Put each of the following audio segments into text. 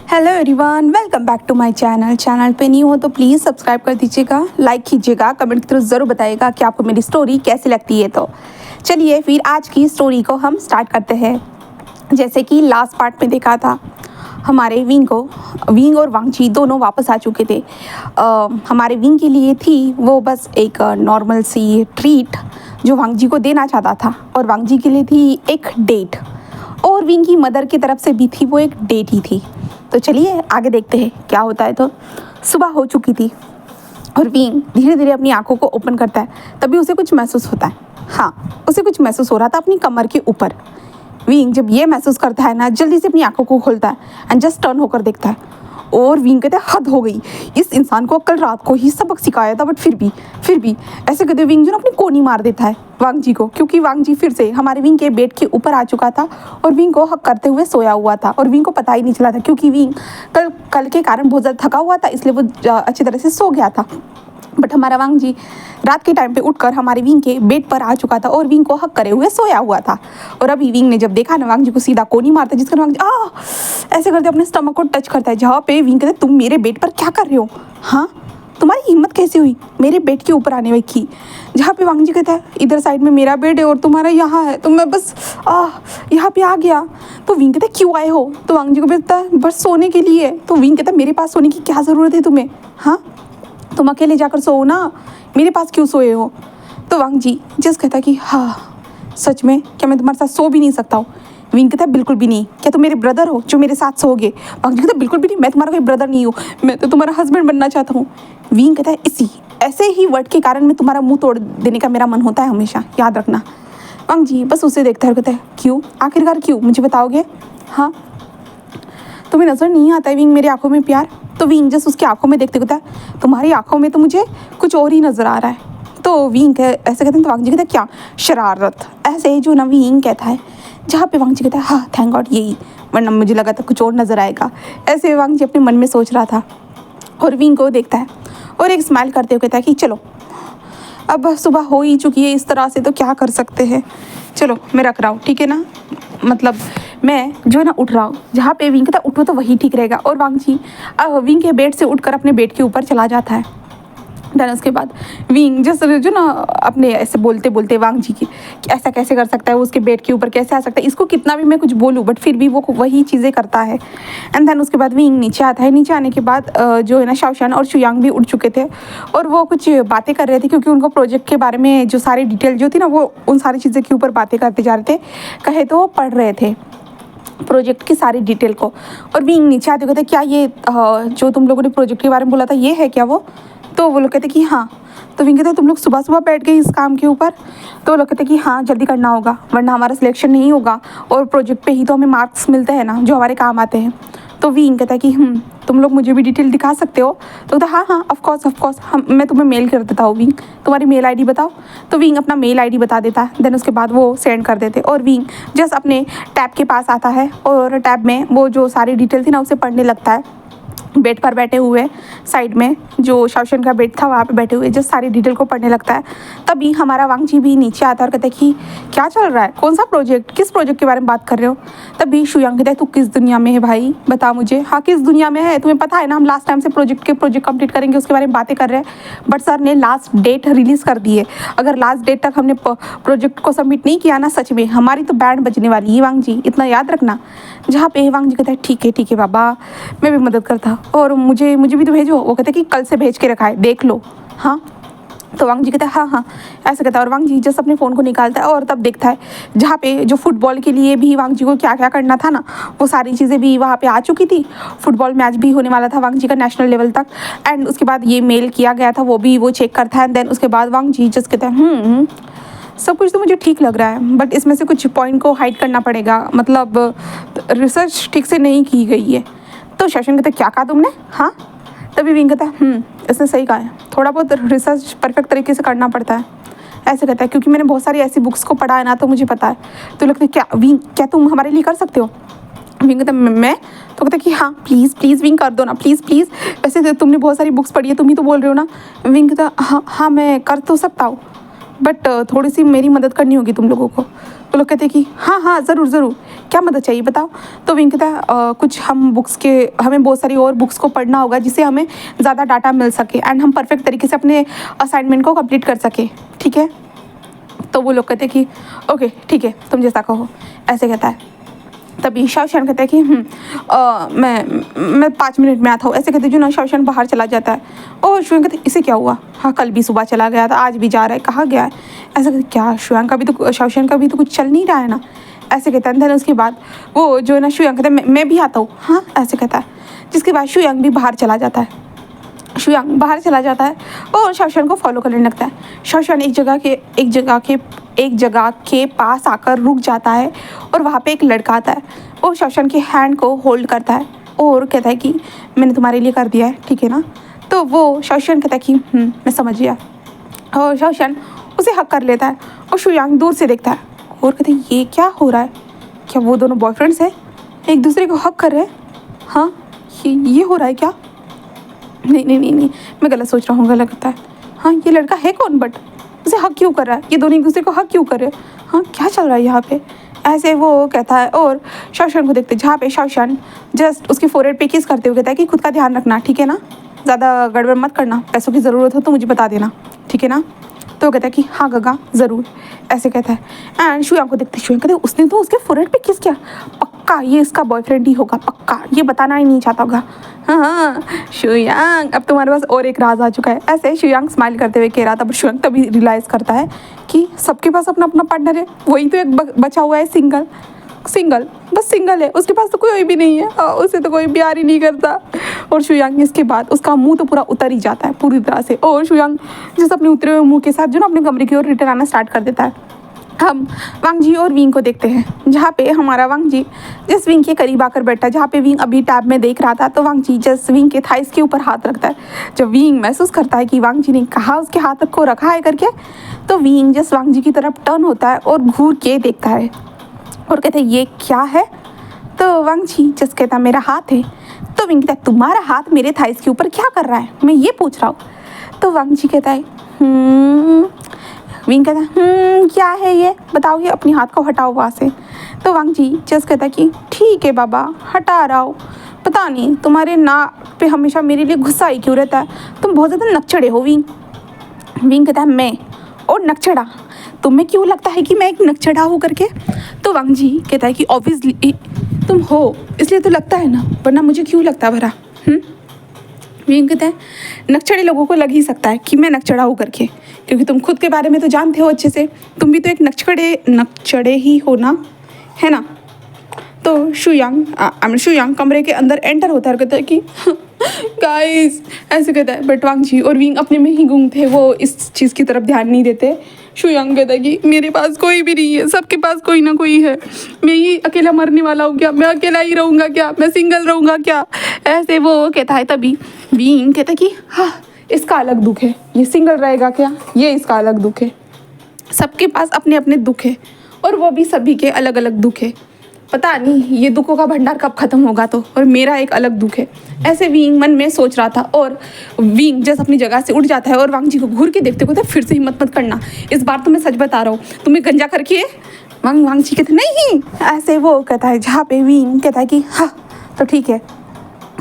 Hello everyone, welcome back to my channel पे new हो तो प्लीज़ सब्सक्राइब कर दीजिएगा, लाइक कीजिएगा, कमेंट की तरफ ज़रूर बताइएगा कि आपको मेरी स्टोरी कैसी लगती है। तो चलिए फिर आज की स्टोरी को हम स्टार्ट करते हैं। जैसे कि लास्ट पार्ट में देखा था, हमारे विंग और वांगजी दोनों वापस आ चुके थे। हमारे विंग के लिए थी वो बस एक नॉर्मल सी ट्रीट जो वांगजी को देना चाहता था, और वांगजी के लिए थी एक डेट, और विंग की मदर की तरफ से भी थी वो एक डेट ही थी। तो चलिए आगे देखते हैं क्या होता है। तो सुबह हो चुकी थी और विंग धीरे धीरे अपनी आंखों को ओपन करता है। तभी उसे कुछ महसूस होता है। हाँ, उसे कुछ महसूस हो रहा था अपनी कमर के ऊपर। विंग जब ये महसूस करता है ना, जल्दी से अपनी आंखों को खोलता है एंड जस्ट टर्न होकर देखता है, और विंग कहते हैं हद हो गई, इस इंसान को कल रात को ही सबक सिखाया था, बट फिर भी ऐसे कहते विंग जो ना अपनी कोनी मार देता है वांगजी को, क्योंकि वांगजी फिर से हमारे विंग के बेड के ऊपर आ चुका था और विंग को हक करते हुए सोया हुआ था, और विंग को पता ही नहीं चला था क्योंकि विंग कल के कारण बहुत ज़्यादा थका हुआ था, इसलिए वो अच्छी तरह से सो गया था। बट हमारा वांगजी रात के टाइम पे उठकर हमारे विंग के बेड पर आ चुका था और विंग को हक करे हुए सोया हुआ था। और अभी विंग ने जब देखा ना वांगजी को, सीधा कोनी मारता है, जिसका वांगजी ऐसे करते अपने स्टमक को टच करता है, जहाँ पे विंग कहते तुम मेरे बेड पर क्या कर रहे हो, हाँ तुम्हारी हिम्मत कैसे हुई मेरे बेड के ऊपर आने की। जहाँ पे वांगजी कहता है इधर साइड में मेरा बेड है और तुम्हारा यहाँ है, तो मैं बस यहाँ पे आ गया। तो विंग कहता है क्यों आए हो, तो वांगजी को कहता है बस सोने के लिए। तो विंग कहता है मेरे पास सोने की क्या ज़रूरत है तुम्हें, हाँ तुम अकेले जाकर सोओ ना, मेरे पास क्यों सोए हो। तो वांगजी जस्ट कहता कि हाँ सच में क्या मैं तुम्हारे साथ सो भी नहीं सकता हूँ। विंग कहता है बिल्कुल भी नहीं, क्या तुम मेरे ब्रदर हो जो मेरे साथ सोओगे। वांगजी कहता है बिल्कुल भी नहीं, मैं तुम्हारा कोई ब्रदर नहीं हूँ, मैं तो तुम्हारा हस्बैंड बनना चाहता हूँ। विंग कहता है ऐसे ही वर्ड के कारण मैं तुम्हारा मुंह तोड़ देने का मेरा मन होता है हमेशा, याद रखना। वांगजी बस उसे देखता है और कहता है क्यों, आखिरकार क्यों, मुझे बताओगे। हाँ तुम्हें नज़र नहीं आता है विंग मेरी आंखों में प्यार। तो विंग जस्ट उसकी आंखों में देखते कहता है तुम्हारी आंखों में तो मुझे कुछ और ही नज़र आ रहा है। तो विंग ऐसे कहते हैं, तो वांगजी कहता है क्या शरारत, ऐसे जो ना विंग कहता है, जहाँ पे वांगजी कहता है हाँ थैंक गॉड यही, वरना मुझे लगा था कुछ और नज़र आएगा। ऐसे वांगजी अपने मन में सोच रहा था, और विंग को देखता है और एक स्माइल करते हुए कहता है कि चलो अब सुबह हो ही चुकी है, इस तरह से तो क्या कर सकते हैं, चलो मैं रख रहा हूँ, ठीक है ना, मतलब मैं जो है ना उठ रहा हूँ। जहाँ पे विंग कहता उठो तो वही ठीक रहेगा, और वांगजी विंग के बेड से उठकर अपने बेड के ऊपर चला जाता है। देन उसके बाद विंग जैसे जो ना अपने ऐसे बोलते बोलते वांगजी की कि ऐसा कैसे कर सकता है, उसके बेड के ऊपर कैसे आ सकता है, इसको कितना भी मैं कुछ बोलूँ बट फिर भी वो वही चीज़ें करता है। एंड देन उसके बाद विंग नीचे आता है। नीचे आने के बाद जो है ना शाओशान और शुयांग भी उठ चुके थे, और वो कुछ बातें कर रहे थे, क्योंकि उनको प्रोजेक्ट के बारे में जो सारी डिटेल जो थी ना, वो उन सारी चीज़ों के ऊपर बातें करते जा रहे थे, कहे तो वो पढ़ रहे थे प्रोजेक्ट की सारी डिटेल को। और विंग नीचे आते कहते क्या ये जो तुम लोगों ने प्रोजेक्ट के बारे में बोला था ये है क्या वो। तो वो लोग कहते कि हाँ। तो विंग कहते तुम लोग सुबह सुबह बैठ गए इस काम के ऊपर। तो वो लोग कहते कि हाँ जल्दी करना होगा वरना हमारा सिलेक्शन नहीं होगा, और प्रोजेक्ट पे ही तो हमें मार्क्स मिलते हैं ना जो हमारे काम आते हैं। तो विंग कहता है कि तुम लोग मुझे भी डिटेल दिखा सकते हो। तो कहता हाँ ऑफकोर्स हम मैं तुम्हें मेल कर देता हूँ विंग, तुम्हारी मेल आईडी बताओ। तो विंग अपना मेल आईडी बता देता है। देन उसके बाद वो सेंड कर देते, और विंग जस्ट अपने टैब के पास आता है और टैब में वो जो सारी डिटेल थी ना उसे पढ़ने लगता है, बेड पर बैठे हुए साइड में जो शाओशान का बेड था वहाँ पे बैठे हुए जस्ट सारी डिटेल को पढ़ने लगता है। तभी हमारा वांगजी भी नीचे आता है और कहता है कि क्या चल रहा है, कौन सा प्रोजेक्ट, किस प्रोजेक्ट के बारे में बात कर रहे हो। तभी शुयांग कहता है तू किस दुनिया में है भाई, बता मुझे। हाँ किस दुनिया में है, तुम्हें पता है ना हम लास्ट टाइम से प्रोजेक्ट कंप्लीट करेंगे उसके बारे में बातें कर रहे हैं, बट सर ने लास्ट डेट रिलीज़ कर दी है, अगर लास्ट डेट तक हमने प्रोजेक्ट को सबमिट नहीं किया ना, सच में हमारी तो बैंड बजने वाली है वांगजी, इतना याद रखना। जहाँ पे वांगजी कहता है ठीक है बाबा, मैं भी मदद करता, और मुझे भी तो भेजो। वो कहते हैं कि कल से भेज के रखा है देख लो। हाँ तो वांगजी कहता है हाँ ऐसा कहता है, और वांगजी जस्ट अपने फ़ोन को निकालता है और तब देखता है जहाँ पे जो फुटबॉल के लिए भी वांगजी को क्या क्या करना था ना, वो सारी चीज़ें भी वहाँ पे आ चुकी थी। फुटबॉल मैच भी होने वाला था वांगजी का नेशनल लेवल तक, एंड उसके बाद ये मेल किया गया था वो चेक करता है। एंड देन उसके बाद वांगजी जस्ट कहता है सब कुछ तो मुझे ठीक लग रहा है, बट इसमें से कुछ पॉइंट को हाइड करना पड़ेगा, मतलब रिसर्च ठीक से नहीं की गई है। तो शाओशान कहता है क्या कहा तुमने। हाँ तभी विंग कहता है इसने सही कहा है, थोड़ा बहुत रिसर्च परफेक्ट तरीके से करना पड़ता है, ऐसे कहता है, क्योंकि मैंने बहुत सारी ऐसी बुक्स को पढ़ा है ना, तो मुझे पता है। तो लगता है क्या विंग, क्या तुम हमारे लिए कर सकते हो। विंग कहता है मैं। तो कहता है कि हाँ प्लीज़ विंग कर दो ना, प्लीज़ वैसे तुमने बहुत सारी बुक्स पढ़ी है, तुम ही तो बोल रहे हो ना। विंग कहता हाँ मैं कर तो सकता हूँ, बट थोड़ी सी मेरी मदद करनी होगी तुम लोगों को। वो लोग कहते हैं कि हाँ हाँ ज़रूर ज़रूर, क्या मदद चाहिए बताओ। तो विंग कहता है कुछ हम बुक्स के, हमें बहुत सारी और बुक्स को पढ़ना होगा जिससे हमें ज़्यादा डाटा मिल सके एंड हम परफेक्ट तरीके से अपने असाइनमेंट को कंप्लीट कर सके, ठीक है। तो वो लोग कहते हैं कि ओके ठीक है, तुम जैसा कहो, ऐसे कहता है। तभी शाओशान कहता है कि मैं 5 मिनट में आता हूँ, ऐसे कहते जो ना शाओशान बाहर चला जाता है। और शुयांग कहते इसे क्या हुआ, हाँ कल भी सुबह चला गया था, आज भी जा रहा है, कहाँ गया है। ऐसा कहते क्या शुयांग का भी तो, शाओशान का भी तो कुछ चल नहीं रहा है ना, ऐसे कहता है। उसके बाद वो जो है ना शुयांग कहता है मैं भी आता हूँ, हाँ ऐसे कहता है। जिसके बाद शुयांग भी बाहर चला जाता है। शुयांग बाहर चला जाता है और शाओशान को फॉलो करने लगता है। शाओशान एक जगह के पास आकर रुक जाता है और वहाँ पे एक लड़का आता है और शाओशान के हैंड को होल्ड करता है और कहता है कि मैंने तुम्हारे लिए कर दिया है, ठीक है ना। तो वो शाओशान कहता है कि मैं समझ गया, और शाओशान उसे हक कर लेता है और शुयांग दूर से देखता है और कहते हैं ये क्या हो रहा है, क्या वो दोनों बॉयफ्रेंड्स हैं, एक दूसरे को हक कर रहे हैं, हाँ ये हो रहा है क्या। नहीं नहीं नहीं नहीं, मैं गलत सोच रहा हूँ, गलत लगता है। हाँ ये लड़का है कौन, बट उसे हक क्यों कर रहा है, ये दोनों एक दूसरे को हक क्यों कर रहे हैं, हाँ क्या चल रहा है यहाँ पे, ऐसे वो कहता है। और शाओशान को देखते जहाँ पे शाओशान जस्ट उसके फोरहेड पे किस करते हुए कहता है कि खुद का ध्यान रखना, ठीक है ना, ज़्यादा गड़बड़ मत करना, पैसों की ज़रूरत हो तो मुझे बता देना, ठीक है ना। तो वो कहता है कि हाँ गगा ज़रूर, ऐसे कहता है। एंड शुयांग को देखते शुयांग कहते उसने तो उसके फोरहेड पे किस किया, पक्का ये इसका बॉयफ्रेंड ही होगा, पक्का ये बताना ही नहीं चाहता होगा। हाँ शुयांग अब तुम्हारे पास और एक राज आ चुका है, ऐसे शुयांग स्माइल करते हुए कह रहा था। पर शुयांग तभी रियलाइज़ करता है कि सबके पास अपना अपना पार्टनर है, वही तो एक बचा हुआ है सिंगल, बस सिंगल है, उसके पास तो कोई भी नहीं है, उसे तो कोई प्यार ही नहीं करता। और शुयांग इसके बाद उसका मुंह तो पूरा उतर ही जाता है पूरी तरह से, और शुयांग जिस अपने उतरे हुए मुंह के साथ जो ना अपने कमरे की ओर रिटर्न आना स्टार्ट कर देता है। हम वांग जी और विंग को देखते हैं, जहाँ पे हमारा वांग जी जिस विंग के करीब आकर बैठा है, जहाँ पे विंग अभी टैब में देख रहा था, तो वांग जी जस्ट विंग के थाइस के ऊपर हाथ रखता है। जब विंग महसूस करता है कि वांग जी ने कहा उसके हाथ को रखा है करके, तो विंग जस्ट वांग जी की तरफ टर्न होता है और घूर के देखता है और कहते हैं ये क्या है। तो वांग जी जस्ट कहता मेरा हाथ है। तो विंग कहता है तुम्हारा हाथ मेरे थाइस के ऊपर क्या कर रहा है, मैं ये पूछ रहा हूँ। तो वांग जी कहता है विंग कहता है क्या है ये बताओ, ये अपने हाथ को हटाओ वहाँ से। तो वांग जी जस्ट कहता है कि ठीक है बाबा हटा रहा हूँ, पता नहीं तुम्हारे नाक पे हमेशा मेरे लिए गुस्सा ही क्यों रहता है, तुम बहुत ज़्यादा नकचड़े हो विंग। विंग कहता है मैं और नकचड़ा, तुम्हें क्यों लगता है कि मैं एक नकचड़ा हूँ करके। तो वांग जी कहता है कि ऑब्वियसली तुम हो, इसलिए तो लगता है ना, वरना मुझे क्यों लगता भरा। विंग कहता है नकचड़े लोगों को लग ही सकता है कि मैं नकचड़ा हूँ करके, क्योंकि तुम खुद के बारे में तो जानते हो अच्छे से, तुम भी तो एक नकचड़े ही हो ना, है ना। तो शुयांग कमरे के अंदर एंटर होता है और कहता है कि गाइस ऐसे कहता है। बट वांग जी और विंग अपने में ही गुम थे, वो इस चीज़ की तरफ ध्यान नहीं देते। शुयांग कहता है कि मेरे पास कोई भी नहीं है, सबके पास कोई ना कोई है, मैं ही अकेला मरने वाला हूँ क्या, मैं अकेला ही रहूँगा क्या, मैं सिंगल रहूँगा क्या, ऐसे वो कहता है। तभी विंग कहता है कि हाँ इसका अलग दुख है, ये सिंगल रहेगा क्या, ये इसका अलग दुख है, सबके पास अपने अपने दुख है और वो भी सभी के अलग अलग दुख है, पता नहीं ये दुखों का भंडार कब खत्म होगा, तो और मेरा एक अलग दुख है, ऐसे विंग मन में सोच रहा था। और विंग जैसे अपनी जगह से उठ जाता है और वांग जी को घूर के देखते कहते फिर से हिम्मत मत करना, इस बार तो मैं सच बता रहा हूँ, तुम्हें गंजा करके। वांग जी कहते नहीं, ऐसे वो कहता है, जहाँ पे विंग कहता है कि हाँ तो ठीक है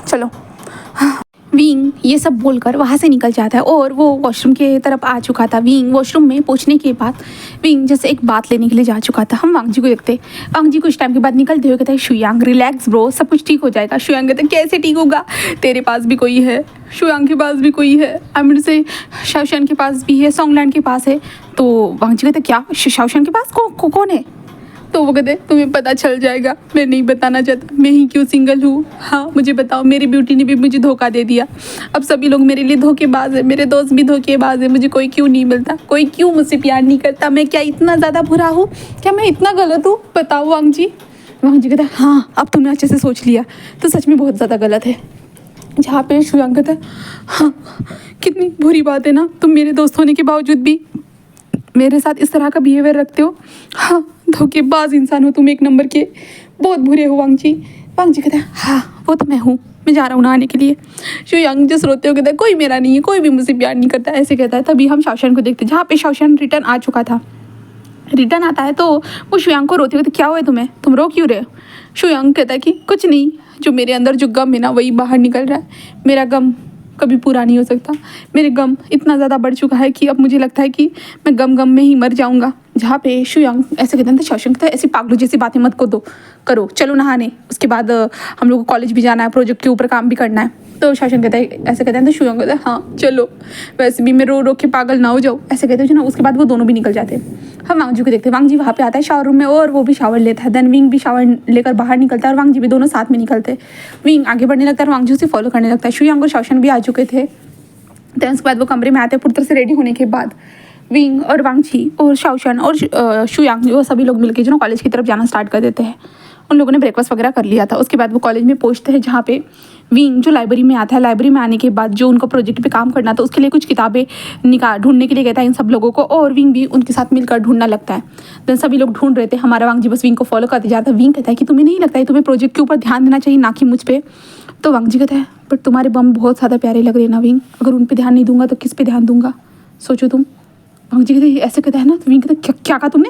चलो। विंग ये सब बोलकर वहाँ से निकल जाता है और वो वॉशरूम के तरफ आ चुका था। विंग वॉशरूम में पहुँचने के बाद विंग जैसे एक बात लेने के लिए जा चुका था। हम वांग जी को देखते, वांग जी कुछ टाइम के बाद निकलते हुए कहते हैं शुयांग रिलैक्स ब्रो, सब कुछ ठीक हो जाएगा। शुयांग कहते कैसे ठीक होगा, तेरे पास भी कोई है, शुयांग के पास भी कोई है, आमिर से शाओशान के पास भी है, सॉन्गलैंड के पास है। तो वांग जी कहते क्या शाओशान के पास कौन है। तो वो कहते तुम्हें पता चल जाएगा, मैं नहीं बताना चाहता, मैं ही क्यों सिंगल हूँ, हाँ मुझे बताओ, मेरी ब्यूटी ने भी मुझे धोखा दे दिया, अब सभी लोग मेरे लिए धोखेबाज है, मेरे दोस्त भी धोखेबाज है, मुझे कोई क्यों नहीं मिलता, कोई क्यों मुझसे प्यार नहीं करता, मैं क्या इतना ज़्यादा बुरा हूँ, क्या मैं इतना गलत हूँ, बताओ वांग जी। वांग जी कहता है हाँ अब तुमने अच्छे से सोच लिया, तो सच में बहुत ज़्यादा गलत है। जहाँ पे शुयांग कहता है हाँ कितनी बुरी बात है ना, तुम मेरे दोस्त होने के बावजूद भी मेरे साथ इस तरह का बिहेवियर रखते हो, हाँ धोखेबाज इंसान हो तुम, एक नंबर के, बहुत बुरे हो वांग जी। वांग जी कहते हैं हाँ वो तो मैं हूँ, मैं जा रहा हूँ नहाने के लिए। शुयांग जस रोते हो कहता है कोई मेरा नहीं है, कोई भी मुझसे प्यार नहीं करता, ऐसे कहता है। तभी हम शाओशान को देखते जहाँ पे शाओशान रिटर्न आ चुका था रिटर्न आता है तो वो शुयांग को रोते हुए, तो क्या हुआ है तुम्हें, तुम रो क्यों रहे हो? शुयांग कहता है कि कुछ नहीं, जो मेरे अंदर जो गम है ना वही बाहर निकल रहा है। मेरा गम कभी पूरा नहीं हो सकता। मेरे गम इतना ज़्यादा बढ़ चुका है कि अब मुझे लगता है कि मैं गम गम में ही मर जाऊंगा। जहाँ पे शुयांग ऐसे कहते हैं, तो शशांक कहता है ऐसी पागलों जैसी बातें मत को दो करो, चलो नहाने, उसके बाद हम लोग को कॉलेज भी जाना है, प्रोजेक्ट के ऊपर काम भी करना है। तो शशांक कहता है, ऐसे कहते हैं, तो शुयांग कहता है हाँ चलो, वैसे भी मैं रो रो के पागल ना हो जाऊँ, ऐसे कहते हैं ना। उसके बाद वो दोनों भी निकल जाते हैं। हम वांगजी को देखते हैं, वांगजी वहाँ पे आता है शावर रूम में और वो भी शावर लेता है। देन विंग भी शावर लेकर बाहर निकलता है और वांगजी भी, दोनों साथ में निकलते हैं। विंग आगे बढ़ने लगता है और वांगजी उसे फॉलो करने लगता है। शुयांग और शशांक भी आ चुके थे। देन उसके बाद वो कमरे में आते हैं। पूरी तरह से रेडी होने के बाद विंग और वांगजी और शाओशन और शुयांग वो सभी लोग मिलकर जो ना कॉलेज की तरफ जाना स्टार्ट कर देते हैं। उन लोगों ने ब्रेकफास्ट वगैरह कर लिया था। उसके बाद वो कॉलेज में पहुंचते हैं, जहाँ पे विंग जो लाइब्रेरी में आता है। लाइब्रेरी में आने के बाद जो उनको प्रोजेक्ट पे काम करना था उसके लिए कुछ किताबें ढूंढने के लिए कहता है इन सब लोगों को, और विंग भी उनके साथ मिलकर ढूंढना लगता है। देन सभी लोग ढूंढ रहे थे, हमारा वांगजी बस विंग को फॉलो करते जाता है। विंग कहता है कि तुम्हें नहीं लगता है तुम्हें प्रोजेक्ट के ऊपर ध्यान देना चाहिए, ना कि मुझ पर? तो वांगजी कहता है बट तुम्हारे बम बहुत ज़्यादा प्यारे लग रहे हैं ना विंग, अगर उन पर ध्यान नहीं दूंगा तो किस पे ध्यान दूंगा, सोचो तुम। वांगजी कहते ऐसे कहता है ना, तो विंग कहता क्या कहा तुमने,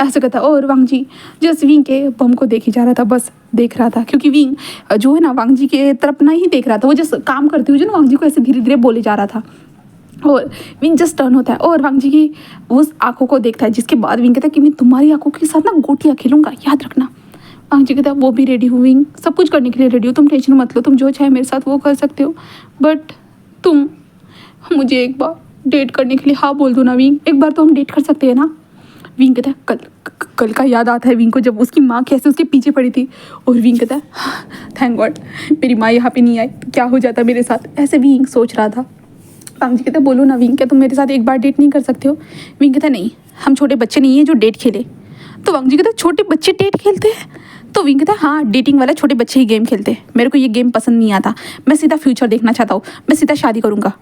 ऐसे कहता है। और वांगजी जस्ट विंग के बम को देख ही जा रहा था, बस देख रहा था, क्योंकि विंग जो है ना वांगजी के तरफ ना ही देख रहा था। वो जस्ट काम करते हुए जो ना वांगजी को ऐसे धीरे धीरे बोले जा रहा था। और विंग जस्ट टर्न होता है और वांगजी की उस आंखों को देखता है, जिसके बाद विंग कहता है कि मैं तुम्हारी आंखों के साथ ना गोटियाँ खेलूंगा, याद रखना। वांगजी कहता है वो भी रेडी हूँ विंग, सब कुछ करने के लिए रेडी हो, तुम टेंशन मत लो, तुम जो चाहे मेरे साथ वो कर सकते हो, बट तुम मुझे एक बार डेट करने के लिए हाँ बोल दो ना विंग, एक बार तो हम डेट कर सकते हैं ना। विंग कहता है कल का याद आता है विंग को, जब उसकी माँ कैसे उसके पीछे पड़ी थी। और विंग कहता है थैंक गॉड मेरी माँ यहाँ पे नहीं आई, तो क्या हो जाता मेरे साथ, ऐसे विंग सोच रहा था। वांगजी कहता है बोलो ना विंग, क्या तुम मेरे साथ एक बार डेट नहीं कर सकते हो? विंग कहता है नहीं, हम छोटे बच्चे नहीं हैं जो डेट खेले। तो वांगजी कहता है छोटे बच्चे डेट खेलते हैं? तो विंग कहता है हाँ, डेटिंग वाला छोटे बच्चे ही गेम खेलते हैं, मेरे को ये गेम पसंद नहीं आता, मैं सीधा फ्यूचर देखना चाहता हूँ, मैं सीधा शादी करूँगा।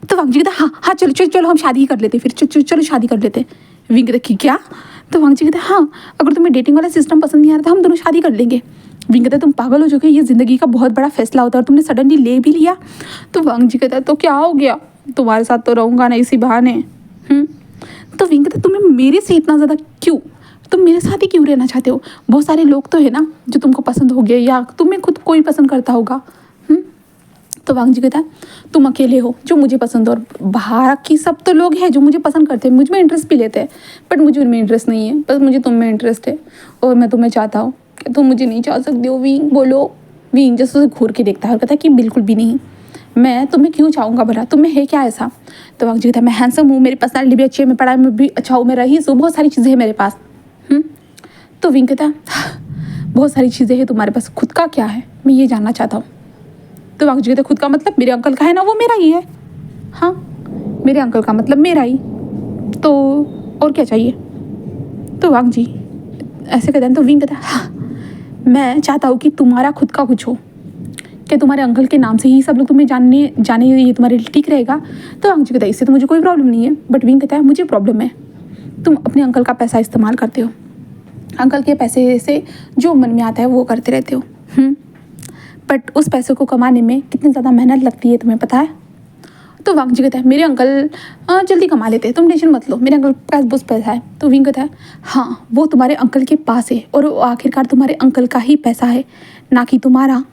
तो वांगजी कहता है हाँ हाँ चलो चलो चलो हम शादी ही कर लेते, फिर चलो शादी कर लेते। विंग कहता है क्या? तो वांगजी कहता है हाँ, अगर तुम्हें डेटिंग वाला सिस्टम पसंद नहीं आ रहा तो हम दोनों शादी कर लेंगे। विंग कहता है तुम पागल हो चुके, ये ज़िंदगी का बहुत बड़ा फैसला होता है और तुमने सडनली ले भी लिया। तो वांगजी कहता है तो क्या हो गया, तुम्हारे साथ तो रहूँगा ना इसी बहाने। तो विंग कहता है तुम्हें मेरे से इतना ज़्यादा क्यों, तुम मेरे साथ ही क्यों रहना चाहते हो? बहुत सारे लोग तो है ना जो तुमको पसंद हो गए, या तुम्हें खुद कोई पसंद करता होगा। तो वांगजी कहता है तुम अकेले हो जो मुझे पसंद हो, और बाहर की सब तो लोग हैं जो मुझे पसंद करते हैं, मुझ में इंटरेस्ट भी लेते हैं, बट मुझे उनमें इंटरेस्ट नहीं है, बस मुझे तुम में इंटरेस्ट है और मैं तुम्हें चाहता हूँ, कि तुम मुझे नहीं चाह सकते हो विंग, बोलो। विंग जैसे उसे घूर के देखता है और कहता है कि बिल्कुल भी नहीं, मैं तुम्हें क्यों चाहूँगा भला, तुम्हें है क्या ऐसा? तो वांगजी कहता है मैं हैंडसम हूँ, मेरी पर्सनैलिटी भी अच्छी है, मैं पढ़ाई में भी अच्छा हूँ, मैं रईस हूँ, बहुत सारी चीज़ें हैं मेरे पास। तो विंग कहता है बहुत सारी चीज़ें हैं तुम्हारे पास, खुद का क्या है मैं ये जानना चाहता हूँ। तो वांगजी कहते खुद का मतलब मेरे अंकल का है ना, वो मेरा ही है। हाँ मेरे अंकल का मतलब मेरा ही, तो और क्या चाहिए? तो वांगजी ऐसे कहते हैं। तो विंग कहता है हाँ मैं चाहता हूँ कि तुम्हारा खुद का कुछ हो, क्या तुम्हारे अंकल के नाम से ही सब लोग तुम्हें जाने ये तुम्हारे लिए ठीक रहेगा? तो वांगजी कहता है इससे तो मुझे कोई प्रॉब्लम नहीं है, बट विंग कहता है मुझे प्रॉब्लम है, तुम अपने अंकल का पैसा इस्तेमाल करते हो, अंकल के पैसे से जो मन में आता है वो करते रहते हो। बट उस पैसे को कमाने में कितनी ज़्यादा मेहनत लगती है तुम्हें पता है? तो वांगजी कहता है मेरे अंकल जल्दी कमा लेते हैं, तुम टेंशन मत लो, मेरे अंकल के पास बहुत पैसा है। तो विंग कहता है हाँ वो तुम्हारे अंकल के पास है, और वो आखिरकार तुम्हारे अंकल का ही पैसा है ना कि तुम्हारा,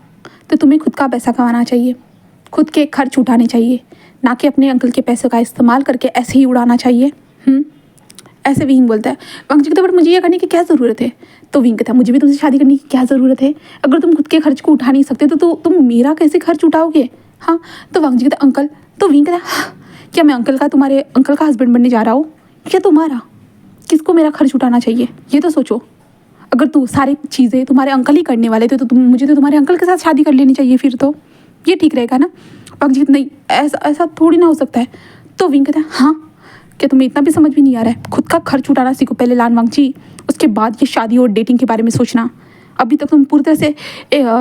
तो तुम्हें खुद का पैसा कमाना चाहिए, खुद के खर्च उठाने चाहिए, ना कि अपने अंकल के पैसे का इस्तेमाल करके ऐसे ही उड़ाना चाहिए। ऐसे विंग बोलता है। वांगजी कहता है बट मुझे ये करने की क्या ज़रूरत है? तो विंग कहता है मुझे भी तुमसे शादी करने की क्या ज़रूरत है? अगर तुम खुद के खर्च को उठा नहीं सकते तो तुम मेरा कैसे खर्च उठाओगे? हाँ। तो वांगजी कहता है अंकल। तो विंग कहता है हाँ, क्या मैं तुम्हारे अंकल का हस्बैंड बनने जा रहा हूँ क्या तुम्हारा? किसको मेरा खर्च उठाना चाहिए ये तो सोचो। अगर तू सारी चीज़ें तुम्हारे अंकल ही करने वाले थे तो मुझे तो तुम्हारे अंकल के साथ शादी कर लेनी चाहिए, फिर तो ये ठीक रहेगा ना। वांगजी कहता नहीं ऐसा थोड़ी ना हो सकता है। तो विंग कहता है हाँ, क्या तुम्हें इतना भी समझ भी नहीं आ रहा है? खुद का खर्च उठाना सीखो पहले लान वांगजी, उसके बाद ये शादी और डेटिंग के बारे में सोचना। अभी तक तुम पूरी तरह से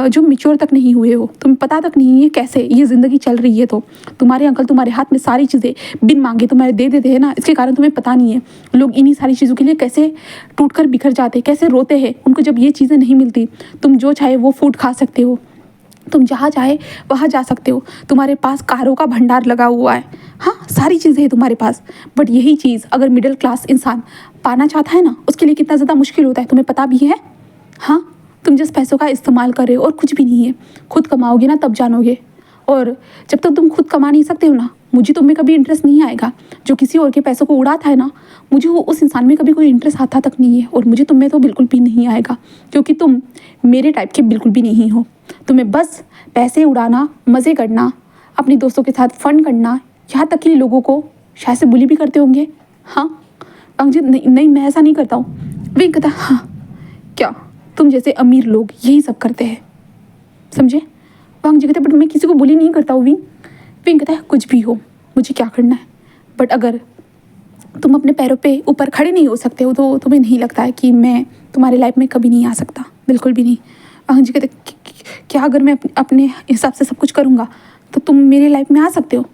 जो मिच्योर तक नहीं हुए हो, तुम्हें पता तक नहीं है कैसे ये ज़िंदगी चल रही है। तो तुम्हारे अंकल तुम्हारे हाथ में सारी चीज़ें बिन मांगे तुम्हारे दे देते हैं ना, इसके कारण तुम्हें पता नहीं है लोग इन्हीं सारी चीज़ों के लिए कैसे टूट कर बिखर जाते, कैसे रोते हैं उनको जब ये चीज़ें नहीं मिलती। तुम जो चाहे वो फूड खा सकते हो, तुम जहाँ चाहे वहाँ जा सकते हो, तुम्हारे पास कारों का भंडार लगा हुआ है, हाँ सारी चीज़ें हैं तुम्हारे पास, बट यही चीज़ अगर मिडिल क्लास इंसान पाना चाहता है ना, उसके लिए कितना ज़्यादा मुश्किल होता है तुम्हें पता भी है। हाँ, तुम जिस पैसों का इस्तेमाल कर रहे हो और कुछ भी नहीं है, खुद कमाओगे ना तब जानोगे। और जब तक तुम खुद कमा नहीं सकते हो ना, मुझे तुम में कभी इंटरेस्ट नहीं आएगा। जो किसी और के पैसों को उड़ाता है ना, मुझे वो उस इंसान में कभी कोई इंटरेस्ट आता तक नहीं है। और मुझे तुम में तो बिल्कुल भी नहीं आएगा, क्योंकि तुम मेरे टाइप के बिल्कुल भी नहीं हो। तुम्हें बस पैसे उड़ाना, मज़े करना, अपने दोस्तों के साथ फन करना, यहाँ तक कि लोगों को शायद से बुली भी करते होंगे। हाँ अंकित, नहीं नहीं, मैं ऐसा नहीं करता हूँ। वे कहता हाँ क्या, तुम जैसे अमीर लोग यही सब करते हैं, समझे। वांग जी कहते बट मैं किसी को बुली नहीं करता हूँ। विंग कहता है कुछ भी हो, मुझे क्या करना है। बट अगर तुम अपने पैरों पे ऊपर खड़े नहीं हो सकते हो तो तुम्हें नहीं लगता है कि मैं तुम्हारी लाइफ में कभी नहीं आ सकता, बिल्कुल भी नहीं। वांग जी कहते क्या अगर मैं अपने हिसाब से सब कुछ करूँगा तो तुम मेरी लाइफ में आ सकते हो।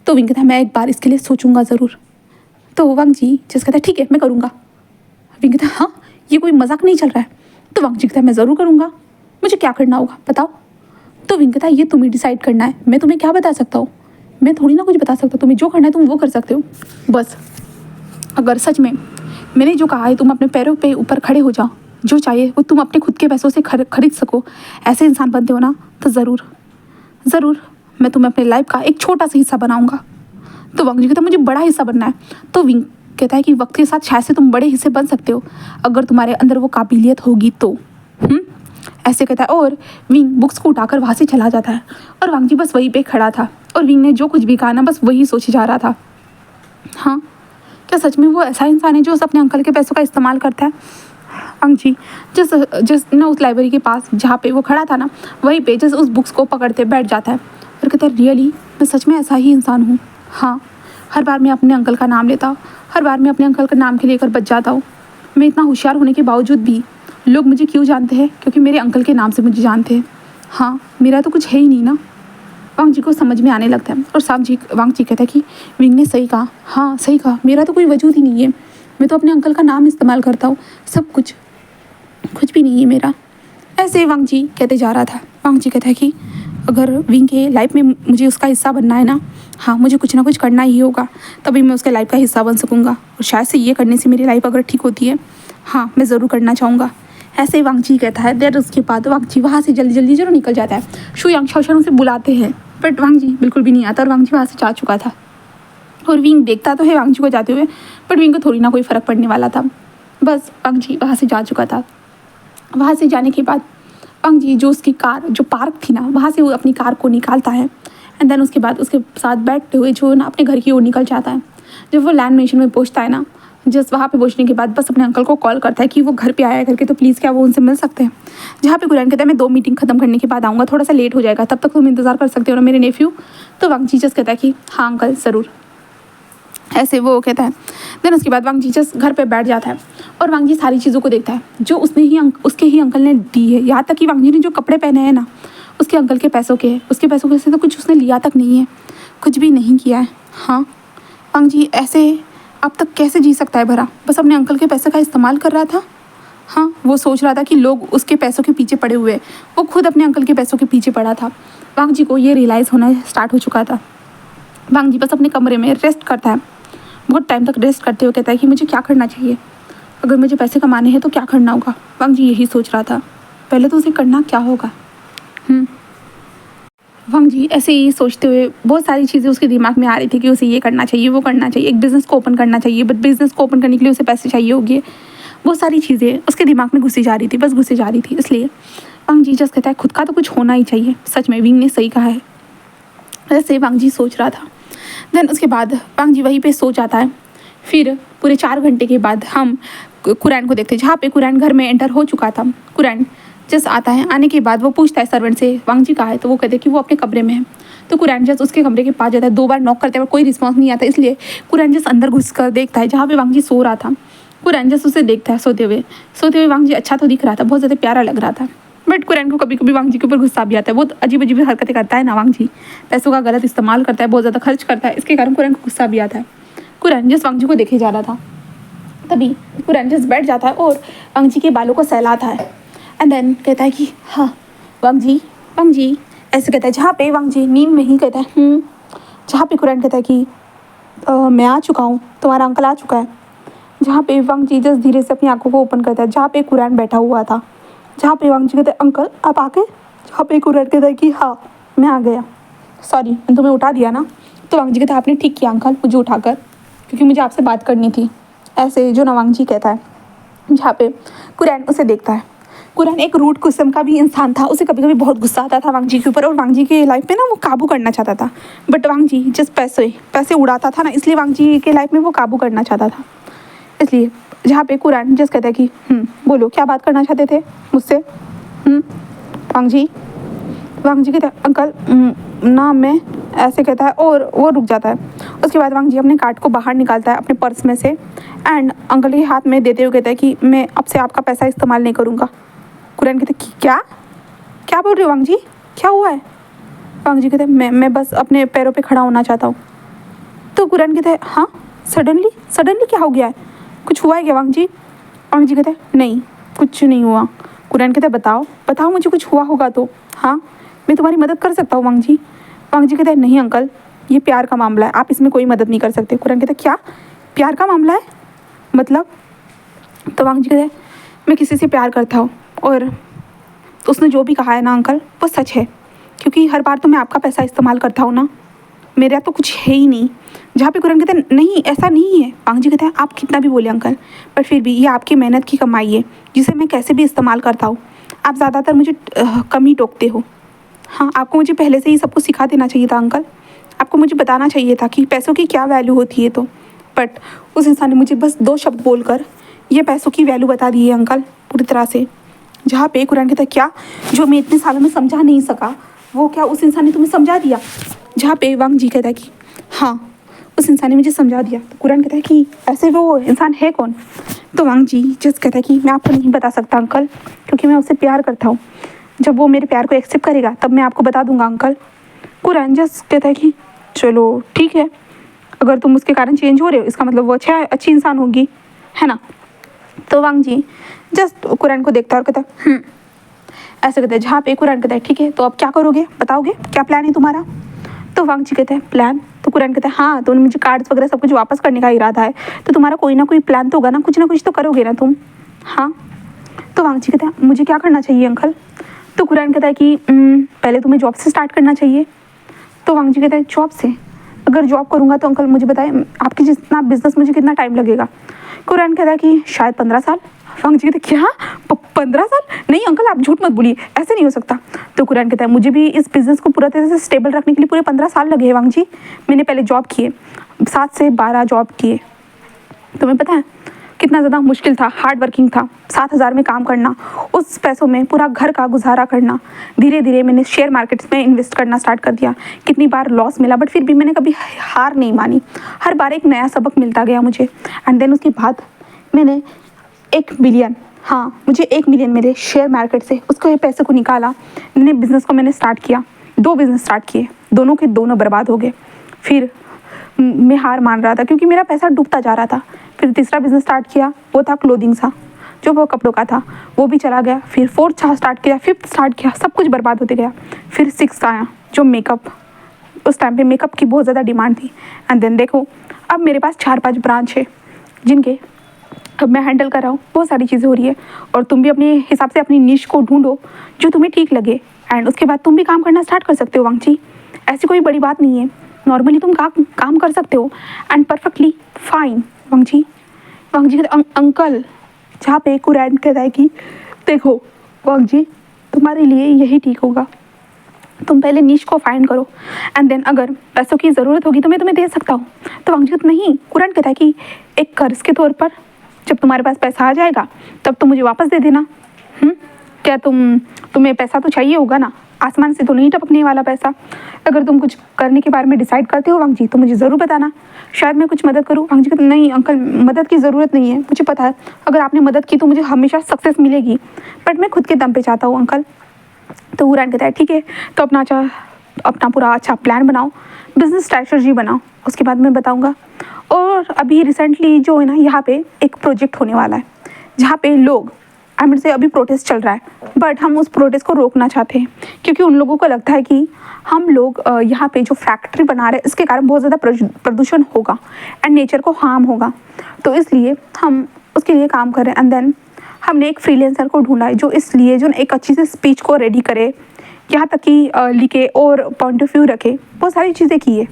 तो विंग कहता है मैं एक बार इसके लिए सोचूंगा ज़रूर। तो वांग जी जस कहता है ठीक है मैं करूँगा। विंग कहता है हाँ, ये कोई मजाक नहीं चल रहा है। तो वांग जी कहता है मैं ज़रूर करूँगा, मुझे क्या करना होगा बताओ। तो विंग कहता है ये तुम्हें डिसाइड करना है, मैं तुम्हें क्या बता सकता हूँ, मैं थोड़ी ना कुछ बता सकता। तुम्हें जो करना है तुम वो कर सकते हो। बस अगर सच में मैंने जो कहा है तुम अपने पैरों पे ऊपर खड़े हो जाओ, जो चाहिए वो तुम अपने खुद के पैसों से खरीद सको, ऐसे इंसान बनते हो ना, तो ज़रूर ज़रूर मैं तुम्हें अपने लाइफ का एक छोटा सा हिस्सा बनाऊंगा। तो वांग जी कहता है मुझे बड़ा हिस्सा बनना है। तो विंग कहता है कि वक्त के साथ शायद से तुम बड़े हिस्से बन सकते हो, अगर तुम्हारे अंदर वो काबिलियत होगी तो। ऐसे कहता है और विंग बुक्स को उठाकर वहाँ से चला जाता है। और वांग जी बस वहीं पे खड़ा था और विंग ने जो कुछ भी कहा ना बस वही सोचे जा रहा था। हाँ, क्या सच में वो ऐसा इंसान है जो अपने अंकल के पैसों का इस्तेमाल करता है। वांग जी जिस ना उस लाइब्रेरी के पास जहाँ पे वो खड़ा था ना, वहीं पे जिस उस बुक्स को पकड़ते बैठ जाता है और कहता है रियली मैं सच में ऐसा ही इंसान हूँ। हाँ, हर बार मैं अपने अंकल का नाम लेता हूँ, हर बार मैं अपने अंकल का नाम के लेकर बच जाता हूँ। मैं इतना होशियार होने के बावजूद भी लोग मुझे क्यों जानते हैं, क्योंकि मेरे अंकल के नाम से मुझे जानते हैं। हाँ, मेरा तो कुछ है ही नहीं ना। वांग जी को समझ में आने लगता है और वांग जी कहता है कि विंग ने सही कहा, हाँ सही कहा, मेरा तो कोई वजूद ही नहीं है, मैं तो अपने अंकल का नाम इस्तेमाल करता हूँ, सब कुछ भी नहीं है मेरा। ऐसे वांग जी कहते जा रहा था। वांग जी कहता है कि अगर विंग के लाइफ में मुझे उसका हिस्सा बनना है ना, हाँ मुझे कुछ ना कुछ करना ही होगा, तभी मैं उसके लाइफ का हिस्सा बन सकूँगा। और शायद से ये करने से मेरी लाइफ अगर ठीक होती है, हाँ मैं ज़रूर करना चाहूँगा। ऐसे ही वांग जी कहता है। देर उसके बाद वांग जी वहाँ से जल्दी जल्दी जरूर निकल जाता है। शू यांग शाओशान उसे बुलाते हैं बट वांग जी बिल्कुल भी नहीं आता और वांग जी वहाँ से जा चुका था। और विंग देखता तो है वांग जी को जाते हुए, बट विंग को थोड़ी ना कोई फ़र्क पड़ने वाला था। बस वांग जी वहाँ से जा चुका था। वहाँ से जाने के बाद वांग जी जो उसकी कार जो पार्क थी ना, वहाँ से वो अपनी कार को निकालता है एंड देन उसके बाद उसके साथ बैठते हुए जो ना अपने घर की ओर निकल जाता है। जब वो लैंड मेंशन में पहुँचता है ना, जस्ट वहाँ पे पहुँचने के बाद बस अपने अंकल को कॉल करता है कि वो घर पे आया करके, तो प्लीज़ क्या वो उनसे मिल सकते हैं। जहाँ पे कुरैन कहता है मैं 2 मीटिंग खत्म करने के बाद आऊँगा, थोड़ा सा लेट हो जाएगा, तब तक तुम इंतज़ार कर सकते हो ना मेरे नेफ्यू। तो वांग जी जस्ट कहता है कि हाँ अंकल ज़रूर। ऐसे वो कहता है। देन उसके बाद वांग जी जस्ट घर पे बैठ जाता है और वांग जी सारी चीज़ों को देखता है जो उसके ही अंकल ने दी है। यहाँ तक कि वांग जी ने जो कपड़े पहने हैं ना, उसके अंकल के पैसों के हैं, उसके पैसों के से तो कुछ उसने लिया तक नहीं है, कुछ भी नहीं किया है। हाँ, वांग जी ऐसे अब तक कैसे जी सकता है भरा, बस अपने अंकल के पैसे का इस्तेमाल कर रहा था। हाँ, वो सोच रहा था कि लोग उसके पैसों के पीछे पड़े हुए, वो खुद अपने अंकल के पैसों के पीछे पड़ा था। वांग जी को ये रियलाइज़ होना स्टार्ट हो चुका था। वांग जी बस अपने कमरे में रेस्ट करता है, बहुत टाइम तक रेस्ट करते हुए कहता है कि मुझे क्या करना चाहिए, अगर मुझे पैसे कमाने हैं तो क्या करना होगा। वांग जी यही सोच रहा था, पहले तो उसे करना क्या होगा। वांग जी ऐसे ही सोचते हुए बहुत सारी चीज़ें उसके दिमाग में आ रही थी कि उसे ये करना चाहिए, वो करना चाहिए, एक बिज़नेस को ओपन करना चाहिए, बट बिज़नेस को ओपन करने के लिए उसे पैसे चाहिए होंगे। बहुत सारी चीज़ें उसके दिमाग में घुसी जा रही थी, बस घुसी जा रही थी। इसलिए वांग जी जस्ट कहता है खुद का तो कुछ होना ही चाहिए। सच में विंग ने सही कहा है, ऐसे वांग जी सोच रहा था। देन उसके बाद वांग जी वहीं पे सो जाता है। फिर पूरे 4 घंटे के बाद हम कुरैन को देखते हैं, जहाँ पे कुरैन घर में एंटर हो चुका था। कुरैन जस्ट आता है, आने के बाद वो पूछता है सर्वेंट से वांग जी कहाँ है, तो वो कहते हैं कि वो अपने कमरे में है। तो कुरैन जस्ट उसके कमरे के पास जाता है, 2 बार नॉक करते हैं पर कोई रिस्पॉन्स नहीं आता, इसलिए कुरैन जस्ट अंदर घुस कर देखता है जहाँ पे वांग जी सो रहा था। कुरैन जस्ट उसे देखता है सोते हुए वांग जी अच्छा तो दिख रहा था, बहुत ज़्यादा प्यारा लग रहा था। बट कुरैन को कभी कभी वांग जी के ऊपर गुस्सा भी आता है, बहुत अजीब अजीब हरकतें करता है ना वांग जी, पैसों का गलत इस्तेमाल करता है, बहुत ज़्यादा खर्च करता है, इसके कारण कुरैन को गुस्सा भी आता है। कुरैन जस्ट वांग जी को देखे जा रहा था, तभी कुरैन जस्ट बैठ जाता है और वांग जी के बालों को सहलाता है एंड देन कहता है कि हाँ वांग जी ऐसे कहता है, जहाँ पे वांग जी नींद में ही कहता है जहाँ पे कुरैन कहता है कि मैं आ चुका हूँ, तुम्हारा अंकल आ चुका है। जहाँ पे वांग जी जस्ट धीरे से अपनी आंखों को ओपन करता है, जहाँ पे कुरैन बैठा हुआ था। जहाँ पे वांग जी कहते हैं अंकल आप आ गए। जहाँ पे कुरैन कहता है कि हाँ मैं आ गया, सॉरी मैंने तुम्हें उठा दिया ना। तो वांग जी कहता है आपने ठीक किया अंकल मुझे उठाकर, क्योंकि मुझे आपसे बात करनी थी। ऐसे जो ना वांग जी कहता है। जहाँ पे कुरैन उसे देखता है। कुरैन एक रूड किस्म का भी इंसान था, उसे कभी कभी बहुत गुस्सा आता था वांग जी के ऊपर, और वांग जी के लाइफ में ना वो काबू करना चाहता था। बट वांग जी जिस पैसे पैसे उड़ाता था ना, इसलिए वांग जी के लाइफ में वो काबू करना चाहता था। इसलिए जहाँ पे कुरैन जस्ट कहता है कि बोलो क्या बात करना चाहते थे मुझसे। वांग जी कहता है अंकल ना मैं, ऐसे कहता है और वो रुक जाता है। उसके बाद वांग जी अपने कार्ड को बाहर निकालता है अपने पर्स में से, एंड अंकल के हाथ में देते हुए कहता है कि मैं अब से आपका पैसा इस्तेमाल नहीं करूँगा। कुरैन कहते कि क्या क्या बोल रहे हो वांग जी, क्या हुआ है। वांग जी कहते हैं मैं बस अपने पैरों पे खड़ा होना चाहता हूँ। तो कुरैन कहते हैं हाँ सडनली सडनली क्या हो गया है, कुछ हुआ है क्या वांग जी। वांग जी कहते हैं नहीं कुछ नहीं हुआ। कुरैन कहते हैं बताओ बताओ मुझे कुछ हुआ होगा तो, हाँ मैं तुम्हारी मदद कर सकता हूँ वांग जी। वांग जी कहते हैं नहीं अंकल ये प्यार का मामला है, आप इसमें कोई मदद नहीं कर सकते। कुरैन कहते हैं क्या प्यार का मामला है मतलब। तो वांग जी कहते हैं मैं किसी से प्यार करता हूँ, और उसने जो भी कहा है ना अंकल वो सच है, क्योंकि हर बार तो मैं आपका पैसा इस्तेमाल करता हूँ ना, मेरा तो कुछ है ही नहीं। जहाँ पे कुरैन कहते हैं नहीं ऐसा नहीं है। वांग जी कहते हैं आप कितना भी बोले अंकल, पर फिर भी ये आपकी मेहनत की कमाई है जिसे मैं कैसे भी इस्तेमाल करता हूँ। आप ज़्यादातर मुझे कम ही टोकते हो। हाँ आपको मुझे पहले से ही सब कुछ सिखा देना चाहिए था अंकल, आपको मुझे बताना चाहिए था कि पैसों की क्या वैल्यू होती है। तो बट उस इंसान ने मुझे बस 2 शब्द बोलकर ये पैसों की वैल्यू बता दी है अंकल पूरी तरह से। जहाँ पे कुरैन कहता है क्या जो मैं इतने सालों में समझा नहीं सका वो क्या उस इंसान ने तुम्हें समझा दिया। जहाँ पे वांग जी कहता है कि हाँ उस इंसान ने मुझे समझा दिया। तो कुरैन कहता है कि ऐसे वो इंसान है कौन। तो वांग जी जस्ट कहता है कि मैं आपको नहीं बता सकता अंकल, क्योंकि मैं उससे प्यार करता हूँ। जब वो मेरे प्यार को एक्सेप्ट करेगा तब मैं आपको बता दूंगा अंकल। कुरैन जस्ट कहता है कि चलो ठीक है, अगर तुम उसके कारण चेंज हो रहे हो इसका मतलब वो अच्छी इंसान होगी, है ना। तो वांग जी जस्ट कुरैन को देखता है और कहता है ऐसे कहता है। जहाँ पे कुरैन कहता है ठीक है तो अब क्या करोगे बताओगे क्या प्लान है तुम्हारा। तो वांग जी कहते हैं प्लान। तो कुरैन कहता है हाँ तो मुझे कार्ड्स वगैरह सब कुछ वापस करने का इरादा है, तो तुम्हारा कोई ना कोई प्लान तो होगा ना कुछ तो करोगे ना तुम, हाँ। तो वांग जी कहते हैं मुझे क्या करना चाहिए अंकल। तो कुरैन कहता है कि पहले तुम्हें जॉब से स्टार्ट करना चाहिए। तो वांग जी कहता है जॉब से, अगर जॉब करूँगा तो अंकल मुझे बताएं आपकी जितना बिजनेस मुझे कितना टाइम लगेगा। कुरैन कहता है कि शायद 15 साल। वांग जी कहते क्या 15 साल, नहीं अंकल आप झूठ मत बोलिए ऐसे नहीं हो सकता। तो कुरैन कहता है मुझे भी इस बिज़नेस को पूरा तरह से स्टेबल रखने के लिए पूरे 15 साल लगे हैं वांग जी। मैंने पहले जॉब किए 7 से 12 जॉब किए, तुम्हें पता है कितना ज़्यादा मुश्किल था, हार्ड वर्किंग था। 7,000 में काम करना, उस पैसों में पूरा घर का गुजारा करना। धीरे धीरे मैंने शेयर मार्केट्स में इन्वेस्ट करना स्टार्ट कर दिया, कितनी बार लॉस मिला बट फिर भी मैंने कभी हार नहीं मानी। हर बार एक नया सबक मिलता गया मुझे। एंड देन उसके बाद मैंने 1 मिलियन, हाँ मुझे 1 मिलियन मेरे शेयर मार्केट से उसको पैसे को निकाला। मैंने बिज़नेस को मैंने स्टार्ट किया, 2 बिज़नेस स्टार्ट किए, दोनों के दोनों बर्बाद हो गए। फिर मैं हार मान रहा था क्योंकि मेरा पैसा डूबता जा रहा था। फिर तीसरा बिज़नेस स्टार्ट किया, वो था क्लोथिंग सा, जो वो कपड़ों का था, वो भी चला गया। फिर 4th स्टार्ट किया, 5th स्टार्ट किया, सब कुछ बर्बाद होते गया। फिर 6th आया जो मेकअप, उस टाइम पे मेकअप की बहुत ज़्यादा डिमांड थी। एंड देन देखो अब मेरे पास 4-5 ब्रांच है जिनके अब मैं हैंडल कर रहा हूँ, बहुत सारी चीज़ें हो रही है। और तुम भी अपने हिसाब से अपनी निश को ढूंढो जो तुम्हें ठीक लगे, एंड उसके बाद तुम भी काम करना स्टार्ट कर सकते हो वांग जी। ऐसी कोई बड़ी बात नहीं है, नॉर्मली तुम काम कर सकते हो एंड परफेक्टली फाइन वांग जी। वांग जी कहते अंकल, जहाँ पे कुरैन कहता है कि देखो वांग जी तुम्हारे लिए यही ठीक होगा, तुम पहले नीश को फाइंड करो एंड देन अगर पैसों की ज़रूरत होगी तो मैं तुम्हें दे सकता हूँ। तो वांग जी कहते नहीं, कुरैन कहता है कि एक कर्ज के तौर पर जब तुम्हारे पास पैसा आ जाएगा तब तुम मुझे वापस दे देना। क्या तुम्हें पैसा तो चाहिए होगा ना, आसमान से तो नहीं टपकने वाला पैसा। अगर तुम कुछ करने के बारे में डिसाइड करते हो वांग जी तो मुझे ज़रूर बताना, शायद मैं कुछ मदद करूँ। वांग जी कहते नहीं अंकल मदद की ज़रूरत नहीं है, मुझे पता है अगर आपने मदद की तो मुझे हमेशा सक्सेस मिलेगी, बट मैं खुद के दम पे चाहता हूँ अंकल। तो कुरैन कहता है ठीक है तो अपना पूरा अच्छा प्लान बनाओ, बिजनेस स्ट्रैटेजी बनाओ, उसके बाद मैं बताऊँगा। और अभी रिसेंटली जो है ना यहाँ पे एक प्रोजेक्ट होने वाला है जहाँ पे लोग आई मीन से अभी प्रोटेस्ट चल रहा है, बट हम उस प्रोटेस्ट को रोकना चाहते हैं क्योंकि उन लोगों को लगता है कि हम लोग यहाँ पे जो फैक्ट्री बना रहे हैं इसके कारण बहुत ज़्यादा प्रदूषण होगा एंड नेचर को हार्म होगा। तो इसलिए हम उसके लिए काम करें। एंड देन हमने एक फ्रीलांसर को ढूंढा है जो इसलिए जो एक अच्छी सी स्पीच को रेडी करे, यहाँ तक कि लिखे और पॉइंट ऑफ व्यू रखे, बहुत सारी चीज़ें की है।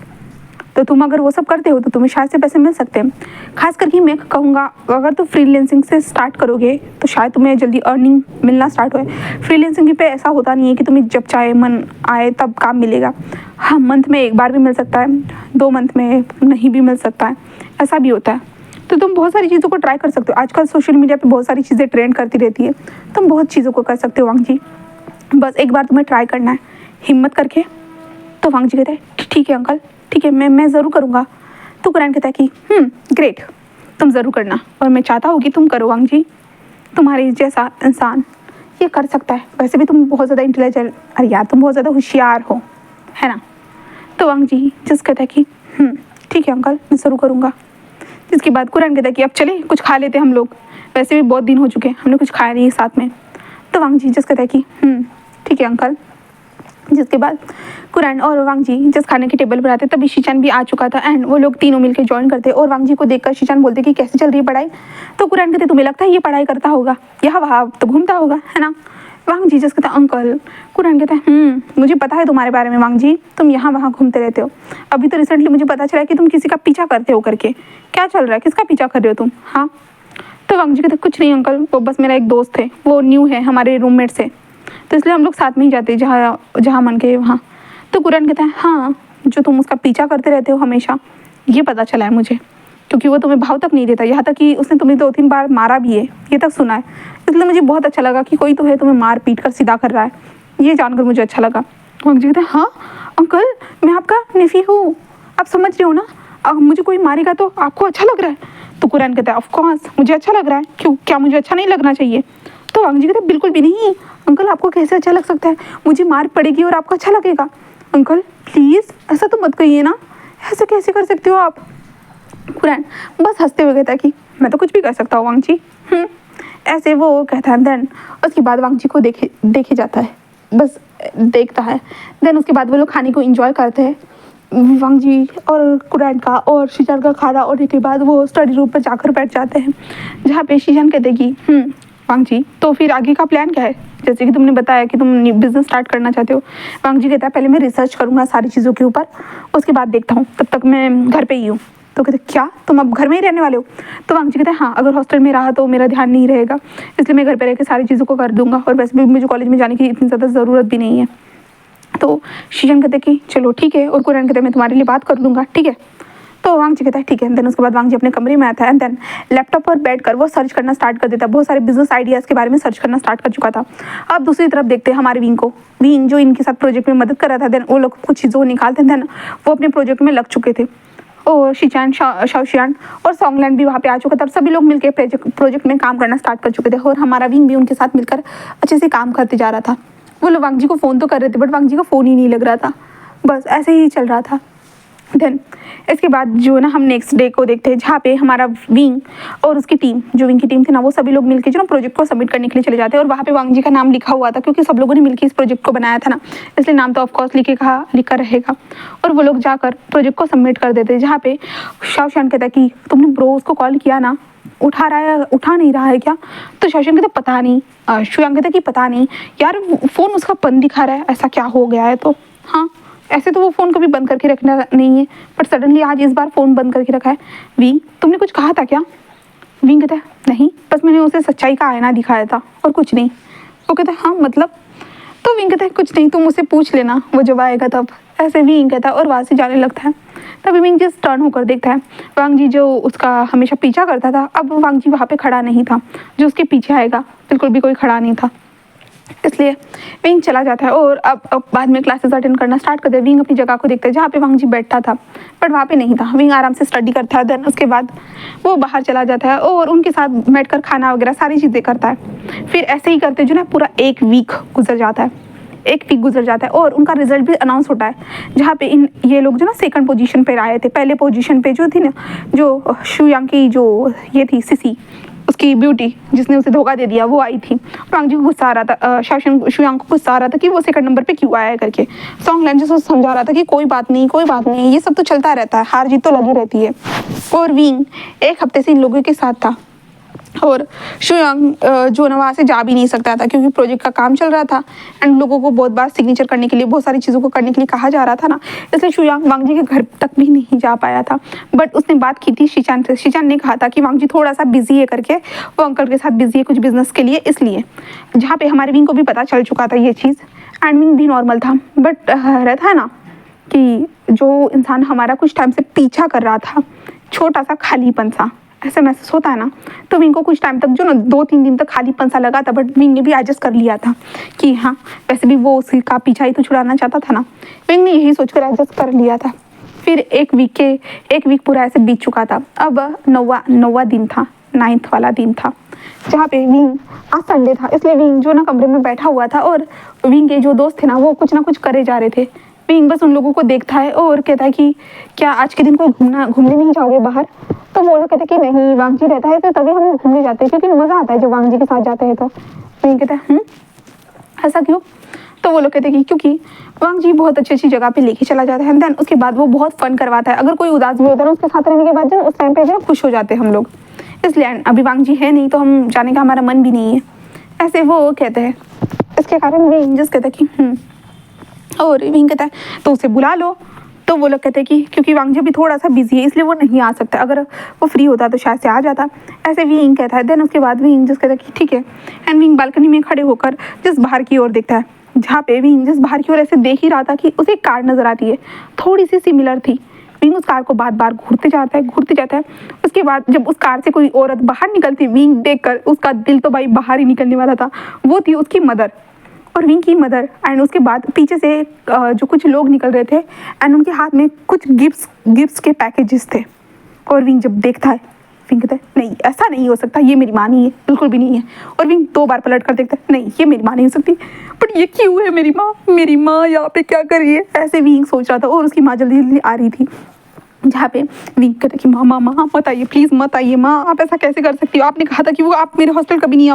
तो तुम अगर वो सब करते हो तो तुम्हें शायद से पैसे मिल सकते हैं। खास करके मैं कहूँगा अगर तुम फ्रीलांसिंग से स्टार्ट करोगे तो शायद तुम्हें जल्दी अर्निंग मिलना स्टार्ट होए। फ्रीलांसिंग पे ऐसा होता नहीं है कि तुम्हें जब चाहे मन आए तब काम मिलेगा। हाँ, मंथ में एक बार भी मिल सकता है, 2 मंथ में नहीं भी मिल सकता है, ऐसा भी होता है। तो तुम बहुत सारी चीज़ों को ट्राई कर सकते हो। आजकल सोशल मीडिया पे बहुत सारी चीज़ें ट्रेंड करती रहती है, तुम बहुत चीज़ों को कर सकते हो वांग जी। बस एक बार तुम्हें ट्राई करना है हिम्मत करके। तो वांग जी कहते हैं ठीक है अंकल, ठीक है, मैं ज़रूर करूँगा। तो कुरान कहता है कि ग्रेट, तुम ज़रूर करना और मैं चाहता हूँ कि तुम करो वांग जी। तुम्हारे जैसा इंसान ये कर सकता है। वैसे भी तुम बहुत ज़्यादा इंटेलिजेंट, अरे यार तुम बहुत ज़्यादा होशियार हो, है ना। तो वांग जी जिस कहता है कि ठीक है अंकल, मैं ज़रूर करूँगा। जिसके बाद कुरान कहता है कि अब चले कुछ खा लेते हम लोग, वैसे भी बहुत दिन हो चुके हैं, हमने कुछ खाया नहीं साथ में। तो वांग जी जिस कहता है कि ठीक है अंकल। जिसके बाद कुरान और वांग जी जिस खाने की टेबल पर आते तभी शीचान भी आ चुका था एंड वो लोग तीनों मिलकर ज्वाइन करते और वांग जी को देखकर शीचान बोलते कि कैसी चल रही है पढ़ाई। तो कुरान कहते तुम्हें लगता है ये पढ़ाई करता होगा, यहाँ वहाँ तो घूमता होगा, है ना। वांग जी जिस कहता अंकल। कुरान कहता है मुझे पता है तुम्हारे बारे में वांग जी, तुम यहाँ वहाँ घूमते रहते हो। अभी तो रिसेंटली मुझे पता चला कि तुम किसी का पीछा करते हो करके। क्या चल रहा है, किसका पीछा कर रहे हो तुम? हाँ। तो वांग जी कहते कुछ नहीं अंकल, वो बस मेरा एक दोस्त है, वो न्यू है हमारे रूममेट से, तो इसलिए हम लोग साथ में ही जाते जहाँ मन के वहाँ। तो कुरान कहता है हाँ, जो तुम उसका पीछा करते रहते हो हमेशा, ये पता चला है मुझे, क्योंकि वो तुम्हें भाव तक नहीं देता, यहाँ तक कि उसने तुम्हें 2-3 बार मारा भी है, ये तक सुना है। इसलिए मुझे बहुत अच्छा लगा कि कोई तो है तुम्हें मार पीट कर सीधा कर रहा है, ये जानकर मुझे अच्छा लगा। वांग जी कहते हैं हाँ अंकल, मैं आपका नेफी हूँ, आप समझ रहे हो ना, अब मुझे कोई मारेगा तो आपको अच्छा लग रहा है? तो कुरान कहता है ऑफकोर्स मुझे अच्छा लग रहा है, क्यों, क्या मुझे अच्छा नहीं लगना चाहिए? तो वांग जी कहते हैं बिल्कुल भी नहीं अंकल, आपको कैसे अच्छा लग सकता है? मुझे मार पड़ेगी और आपको अच्छा लगेगा? अंकल प्लीज़ ऐसा तो मत कहिए ना, ऐसे कैसे कर सकते हो आप? कुरान बस हंसते हुए कहता है कि मैं तो कुछ भी कर सकता हूँ वांग जी। ऐसे वो कहता है। देन उसके बाद वांग जी को देखे जाता है, बस देखता है। देन उसके बाद वो लोग खाने को इंजॉय करते हैं। वांग जी और कुरान का और शीजान का खाना होने के बाद वो स्टडी रूम पर जाकर बैठ जाते हैं, जहाँ पे शीजान कहते हैं कि वांग जी तो फिर आगे का प्लान क्या है? जैसे कि तुमने बताया कि तुम बिजनेस स्टार्ट करना चाहते हो। वांग जी कहता है पहले मैं रिसर्च करूँगा सारी चीज़ों के ऊपर, उसके बाद देखता हूँ, तब तक मैं घर पे ही हूँ। तो कहते क्या तुम अब घर में ही रहने वाले हो? तो वांग जी कहते हैं हाँ, अगर हॉस्टल में रहा तो मेरा ध्यान नहीं रहेगा, इसलिए मैं घर पे रह के सारी चीज़ों को कर दूंगा, और वैसे भी मुझे कॉलेज में जाने की इतनी ज़्यादा ज़रूरत भी नहीं है। तो शीजन कहते कि चलो ठीक है, और कुरान कहते मैं तुम्हारे लिए बात कर लूँगा, ठीक है। तो वांग जी कहता है ठीक है। देन उसके बाद वांग जी अपने कमरे में आता है एंड देन लैपटॉप पर बैठकर वो सर्च करना स्टार्ट कर देता है, बहुत सारे बिजनेस आइडियाज़ के बारे में सर्च करना स्टार्ट कर चुका था। अब दूसरी तरफ देखते हैं हमारे विंग को, विंग जो इनके साथ प्रोजेक्ट में मदद कर रहा था। देन वो लोग कुछ चीज़ों को निकालते हैं, देन वो अपने प्रोजेक्ट में लग चुके थे, और शीचान शाओशियान और सॉन्गलैंड भी वहाँ पे आ चुका था। सभी लोग मिलकर प्रोजेक्ट में काम करना स्टार्ट कर चुके थे, और हमारा विंग भी उनके साथ मिलकर अच्छे से काम करते जा रहा था। वो लोग वांग जी को फ़ोन तो कर रहे थे, बट वांग जी का फ़ोन ही नहीं लग रहा था, बस ऐसे ही चल रहा था। देन इसके बाद जो ना हम नेक्स्ट डे को देखते हैं, जहाँ पे हमारा विंग और उसकी टीम, जो विंग की टीम थी ना, वो सभी लोग मिलकर जो ना प्रोजेक्ट को सबमिट करने के लिए चले जाते हैं। और वहाँ पे वांग जी का नाम लिखा हुआ था, क्योंकि सब लोगों ने मिलकर इस प्रोजेक्ट को बनाया था ना, इसलिए नाम तो ऑफकोर्स लिखा रहेगा। और वो लोग जाकर प्रोजेक्ट को सबमिट कर देते हैं, जहाँ पे शाओशियान कहता है कि तुमने ब्रो उसको कॉल किया ना, उठा नहीं रहा है क्या? तो शाओशियान कहता पता नहीं। शुयांग कहता कि पता नहीं यार, फ़ोन उसका बंद दिखा रहा है, ऐसा क्या हो गया है? तो हाँ, ऐसे तो वो फ़ोन कभी बंद करके रखना नहीं है, बट सडनली आज इस बार फ़ोन बंद करके रखा है। विंग तुमने कुछ कहा था क्या? विंग कहता है नहीं, बस मैंने उसे सच्चाई का आईना दिखाया था और कुछ नहीं। वो कहता है हाँ मतलब? तो विंग कहता है कुछ नहीं, तुम उसे पूछ लेना, वो जब आएगा तब। ऐसे विंग कहता है और वहाँ से जाने लगता है। तभी विंग जिस टर्न होकर देखता है, वांग जी जो उसका हमेशा पीछा करता था, अब वांग जी वहाँ पे खड़ा नहीं था, जो उसके पीछे आएगा बिल्कुल भी कोई खड़ा नहीं था। इसलिए विंग चला जाता है, और अब बाद में क्लासेस अटेंड करना स्टार्ट करते हैं। विंग अपनी जगह को देखता है जहाँ पे वांग जी बैठा था, बट वहाँ पे नहीं था। विंग आराम से स्टडी करता है। देन उसके बाद वो बाहर चला जाता है और उनके साथ बैठकर खाना वगैरह सारी चीज़ें करता है। फिर ऐसे ही करते जो ना पूरा एक वीक गुजर जाता है, और उनका रिजल्ट भी अनाउंस होता है, जहाँ पे ये लोग जो ना सेकंड पोजीशन पे आए थे। पहले पोजीशन पे जो थी ना, जो शुयांग की जो ये थी सिसी, उसकी ब्यूटी जिसने उसे धोखा दे दिया वो आई थी। वांग जी को गुस्सा आ रहा था, शुयांग को गुस्सा आ रहा था कि वो सेकंड नंबर पे क्यों आया करके। सॉन्ग लैन से समझा रहा था कि कोई बात नहीं कोई बात नहीं, ये सब तो चलता रहता है, हार जीत तो लगी रहती है। और विंग एक हफ्ते से इन लोगों के साथ था और शुयांग जो ना वहाँ से जा भी नहीं सकता था क्योंकि प्रोजेक्ट का काम चल रहा था एंड लोगों को बहुत बार सिग्नेचर करने के लिए बहुत सारी चीज़ों को करने के लिए कहा जा रहा था ना, इसलिए शुयांग वांग जी के घर तक भी नहीं जा पाया था। बट उसने बात की थी शीचान से। शीचान ने कहा था कि वांग जी थोड़ा सा बिजी है करके, वो अंकल के साथ बिजी है कुछ बिजनेस के लिए, इसलिए जहाँ पे हमारे विंग को भी पता चल चुका था ये चीज़ एंड विंग भी नॉर्मल था। बट रहता है ना कि जो इंसान हमारा कुछ टाइम से पीछा कर रहा था, छोटा सा खालीपन सा ऐसे महसूस होता है ना, तो विंग को कुछ टाइम तक जो ना 2-3 दिन तक खालीपन सा लगा था। बट विंग ने भी एडजस्ट कर लिया था कि हाँ वैसे भी वो उसी का पीछा ही तो छुड़ाना चाहता था ना, विंग ने यही सोचकर एडजस्ट कर लिया था। फिर एक वीक पूरा ऐसे बीत चुका था। अब नौवा दिन था, 9th वाला दिन था, जहाँ पे विंग आज संडे था इसलिए विंग जो ना कमरे में बैठा हुआ था और विंग के जो दोस्त थे ना वो कुछ ना कुछ करे जा रहे थे। विंग बस उन लोगों को देखता है और कहता है कि क्या आज के दिन कोई घूमने नहीं जाओगे बाहर। तो वो लोग कहते हैं कि नहीं वांग जी रहता है तो तभी हम घूमने जाते हैं क्योंकि मज़ा आता है जब वांग जी के साथ जाते हैं। तो विंग कहता है ऐसा क्यों। तो वो लोग कहते हैं कि क्योंकि वांग जी बहुत अच्छी जगह पे लेके चला जाता है, देन उसके बाद वो बहुत फन करवाता है। अगर कोई उदास भी होता है उसके साथ रहने के बाद जो उस टाइम पे जो खुश हो जाते हैं हम लोग, इसलिए अभी वांग जी है नहीं तो हम जाने का हमारा मन भी नहीं है, ऐसे वो कहते हैं। इसके कारण विंग जस्ट कहता है कि और विंग कहता है तो उसे बुला लो। तो वो लोग कहते हैं कि क्योंकि वांग जी भी थोड़ा सा बिजी है इसलिए वो नहीं आ सकता, अगर वो फ्री होता तो शायद से आ जाता, ऐसे विंग कहता है। देन उसके बाद विंग जस्ट कहता है कि ठीक है एंड विंग बालकनी में खड़े होकर जिस बाहर की ओर देखता है, जहाँ पे विंग जिस बाहर की ओर ऐसे देख ही रहा था कि उसे एक कार नजर आती है, थोड़ी सी सिमिलर थी। विंग उस कार को बार बार घूरते जाता है। उसके बाद जब उस कार से कोई औरत बाहर निकलती, विंग देखकर उसका दिल तो भाई बाहर ही निकलने वाला था। वो थी उसकी मदर और विंग की मदर एंड उसके बाद पीछे से जो कुछ लोग निकल रहे थे एंड उनके हाथ में कुछ गिफ्ट्स के पैकेजेस थे। और विंग जब देखता है विंग कहता है नहीं ऐसा नहीं हो सकता, ये मेरी माँ नहीं है, बिल्कुल भी नहीं है। और विंग 2 बार पलट कर देखता है नहीं ये मेरी माँ नहीं हो सकती, बट ये क्यों है मेरी माँ यहाँ पे क्या कर रही है, ऐसे विंग सोच रहा था। और उसकी माँ जल्दी जल्दी आ रही थी, जहाँ पे विंग कहते कि माँ मत आइए प्लीज़ मत आइए माँ, आप ऐसा कैसे कर सकती हो, आपने कहा था कि वो आप मेरे हॉस्टल कभी नहीं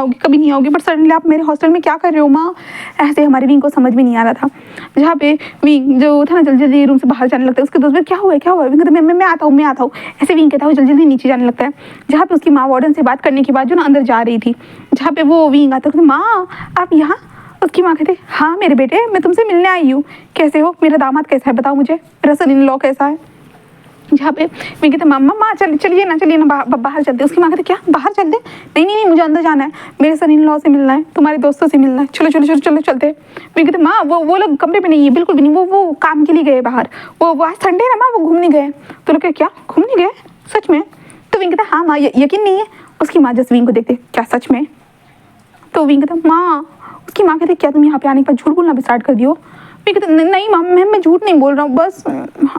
आओगे बट सडनली आप मेरे हॉस्टल में क्या कर रहे हो माँ। ऐसे हमारे विंग को समझ में नहीं आ रहा था। जहाँ पे विंग जो था ना जल्दी जल्दी रूम से बाहर जाने लगता है। उसके दोस्त क्या हुआ विंग कहता मैं आता हूँ ऐसे विंग कहता है जल्दी जल्दी नीचे जाने लगता है। जहाँ पे उसकी माँ वार्डन से बात करने के बाद जो ना अंदर जा रही थी, जहाँ पे वो विंग आता है माँ आप यहाँ। उसकी माँ कहती हाँ मेरे बेटे मैं तुमसे मिलने आई हूँ, कैसे हो, मेरा दामाद कैसा है बताओ मुझे, मेरा सन इन लॉ कैसा है। जहाँ पे विंग कहते माँ चलिए ना बाहर चलते। उसकी माँ कहते क्या बाहर चलते, नहीं मुझे अंदर जाना है, मेरे सन इन लॉ से मिलना है, तुम्हारे दोस्तों से मिलना है, चलो चलते। विंग कहते माँ वो लोग कमरे पे नहीं है, बिल्कुल भी नहीं, वो काम के लिए गए बाहर, वो आज संडे है ना माँ, वो घूमने गए। तो लोग क्या घूमने गए सच में। तो विंग कहता हाँ माँ यकीन नहीं है। उसकी माँ जस्ट विंग को देखते क्या सच में। तो विंग कहता माँ, उसकी माँ कहते क्या तुम यहाँ पे आने के बाद झूठ बोलना भी स्टार्ट कर दियो। मैं कहते नहीं माँ मैं झूठ नहीं बोल रहा हूँ, बस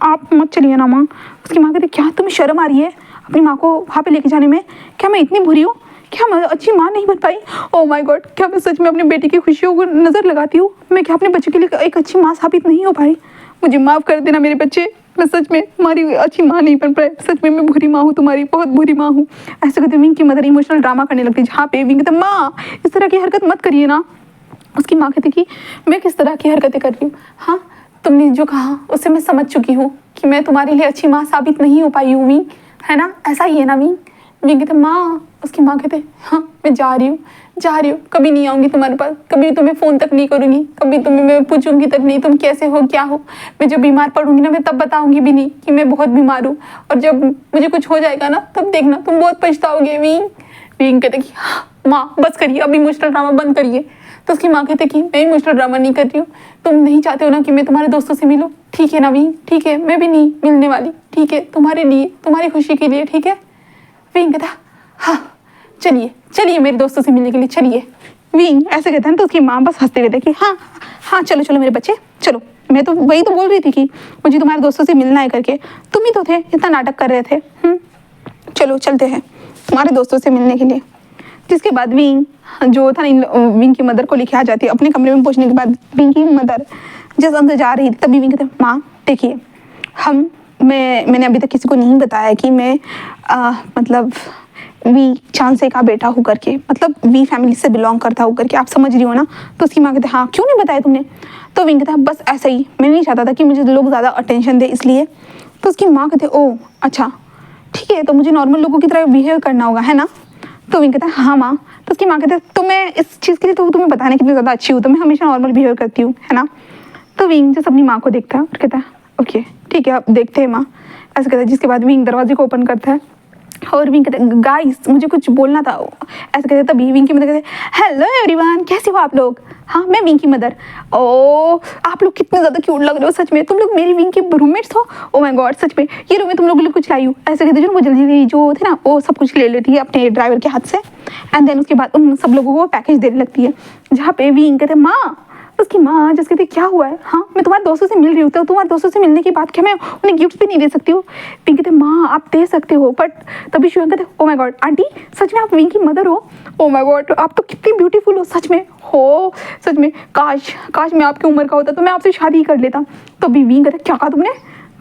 आप मत चलिए ना माँ। उसकी माँ कहते क्या तुम्हें शर्म आ रही है अपनी माँ को वहाँ पे लेके जाने में, क्या मैं इतनी बुरी हूँ, क्या मैं अच्छी माँ नहीं बन पाई। ओह माय गॉड, क्या मैं सच में अपनी बेटी की खुशियों को नज़र लगाती हूँ, मैं क्या अपने बच्चे के लिए एक अच्छी माँ साबित नहीं हो पाई। मुझे माफ़ कर देना मेरे बच्चे, मैं सच में तुम्हारी अच्छी माँ नहीं बन पाई, सच में मैं बुरी माँ हूँ, तुम्हारी बहुत बुरी माँ हूँ। ऐसे कहते विंग की मदर इमोशनल ड्रामा करने लगती, जहाँ पे विंग कहता माँ इस तरह की हरकत मत करिए ना। उसकी माँ कहती कि मैं किस तरह की हरकतें कर रही हूँ, हाँ तुमने जो कहा उससे मैं समझ चुकी हूँ कि मैं तुम्हारे लिए अच्छी माँ साबित नहीं हो पाई हूँ विंग, है ना, ऐसा ही है ना विंग। विंग कहते माँ, उसकी माँ कहते हाँ मैं जा रही हूँ, कभी नहीं आऊँगी तुम्हारे पास, कभी तुम्हें फ़ोन तक नहीं करूँगी, कभी तुम्हें मैं पूछूंगी तक नहीं तुम कैसे हो क्या हो। मैं जब बीमार पड़ूंगी ना मैं तब बताऊँगी भी नहीं कि मैं बहुत बीमार हूँ, और जब मुझे कुछ हो जाएगा ना तब देखना तुम बहुत पछताओगे विंग। विंग कहते कि हाँ माँ बस करिए, अब इमोशनल ड्रामा बंद करिए। तो उसकी माँ कहते कि मैं इमोशनल ड्रामा नहीं कर रही हूँ, तुम नहीं चाहते हो ना कि मैं तुम्हारे दोस्तों से मिलूँ, ठीक है ना विंग, ठीक है मैं भी नहीं मिलने वाली, ठीक है तुम्हारे लिए तुम्हारी खुशी के लिए, ठीक है। विंग कहता हाँ चलिए मेरे दोस्तों से मिलने के लिए चलिए। विंग ऐसे कहता है तो उसकी माँ बस हंसते कहते कि हाँ चलो मेरे बच्चे चलो, मैं तो वही तो बोल रही थी कि मुझे तुम्हारे दोस्तों से मिलना है करके, तुम ही तो थे इतना नाटक कर रहे थे, चलो चलते हैं तुम्हारे दोस्तों से मिलने के लिए। जिसके बाद विंग जो था विंग की मदर को लेके आ जाती है अपने कमरे में पहुंचने के बाद। विंग की मदर जब अंदर जा रही थी तभी विंग कहते माँ देखिए मैंने अभी तक किसी को नहीं बताया कि मैं मतलब वी चांसे का बेटा हो करके, मतलब वी फैमिली से बिलोंग करता हो करके, आप समझ रही हो ना। तो उसकी माँ कहते हाँ क्यों नहीं बताया तुमने। तो विंग कहता बस ऐसा ही, मैं नहीं चाहता था कि मुझे लोग ज़्यादा अटेंशन दे इसलिए। तो उसकी माँ कहते ओ अच्छा ठीक है, तो मुझे नॉर्मल लोगों की तरह बिहेव करना होगा है ना। तो विंग कहता हाँ माँ। तो उसकी माँ कहते तो मैं इस चीज़ के लिए तो तुम्हें बताने कितनी ज़्यादा अच्छी हूँ, तो मैं हमेशा नॉर्मल बिहेव करती हूँ है ना। तो विंग जब अपनी माँ को देखता है और कहता है ओके ठीक है, अब देखते हैं माँ, ऐसा कहता है। जिसके बाद विंग दरवाजे को ओपन करता है और विंग कहते गाइस मुझे कुछ बोलना था, ऐसे कहते। तभी विंग की मदर कहते हेलो एवरीवन, कैसे हो आप लोग। हाँ मैं विंग की मदर। ओ आप लोग कितने ज़्यादा क्यूट लग रहे हो सच में, तुम लोग मेरी विंग के रूममेट्स हो। ओ माय गॉड सच में, ये रूम में तुम लोग के लिए कुछ लाई हूँ। ऐसे कहते जो वो जल्दी जो थे ना वो सब कुछ ले लेती है अपने ड्राइवर के हाथ से। एंड देन उसके बाद उन सब लोगों को पैकेज देने लगती है, जहाँ पे विंग कहते माँ। उसकी माँ जैसे कहती क्या हुआ है, हाँ मैं तुम्हारे दोस्तों से मिल रही हूँ, तो तुम्हारे दोस्तों से मिलने की बात क्या मैं उन्हें गिफ्ट भी नहीं दे सकती हूँ। विंग कहते माँ आप दे सकते हो, बट तभी शुयन कहते ओ माय गॉड आंटी सच में आप विंग की मदर हो। ओ माय गॉड आप तो कितनी ब्यूटीफुल हो सच में हो, सच में काश काश मैं आपकी उम्र का होता तो मैं आपसे शादी ही कर लेता। तो अभी विंग कहते क्या कहा तुमने।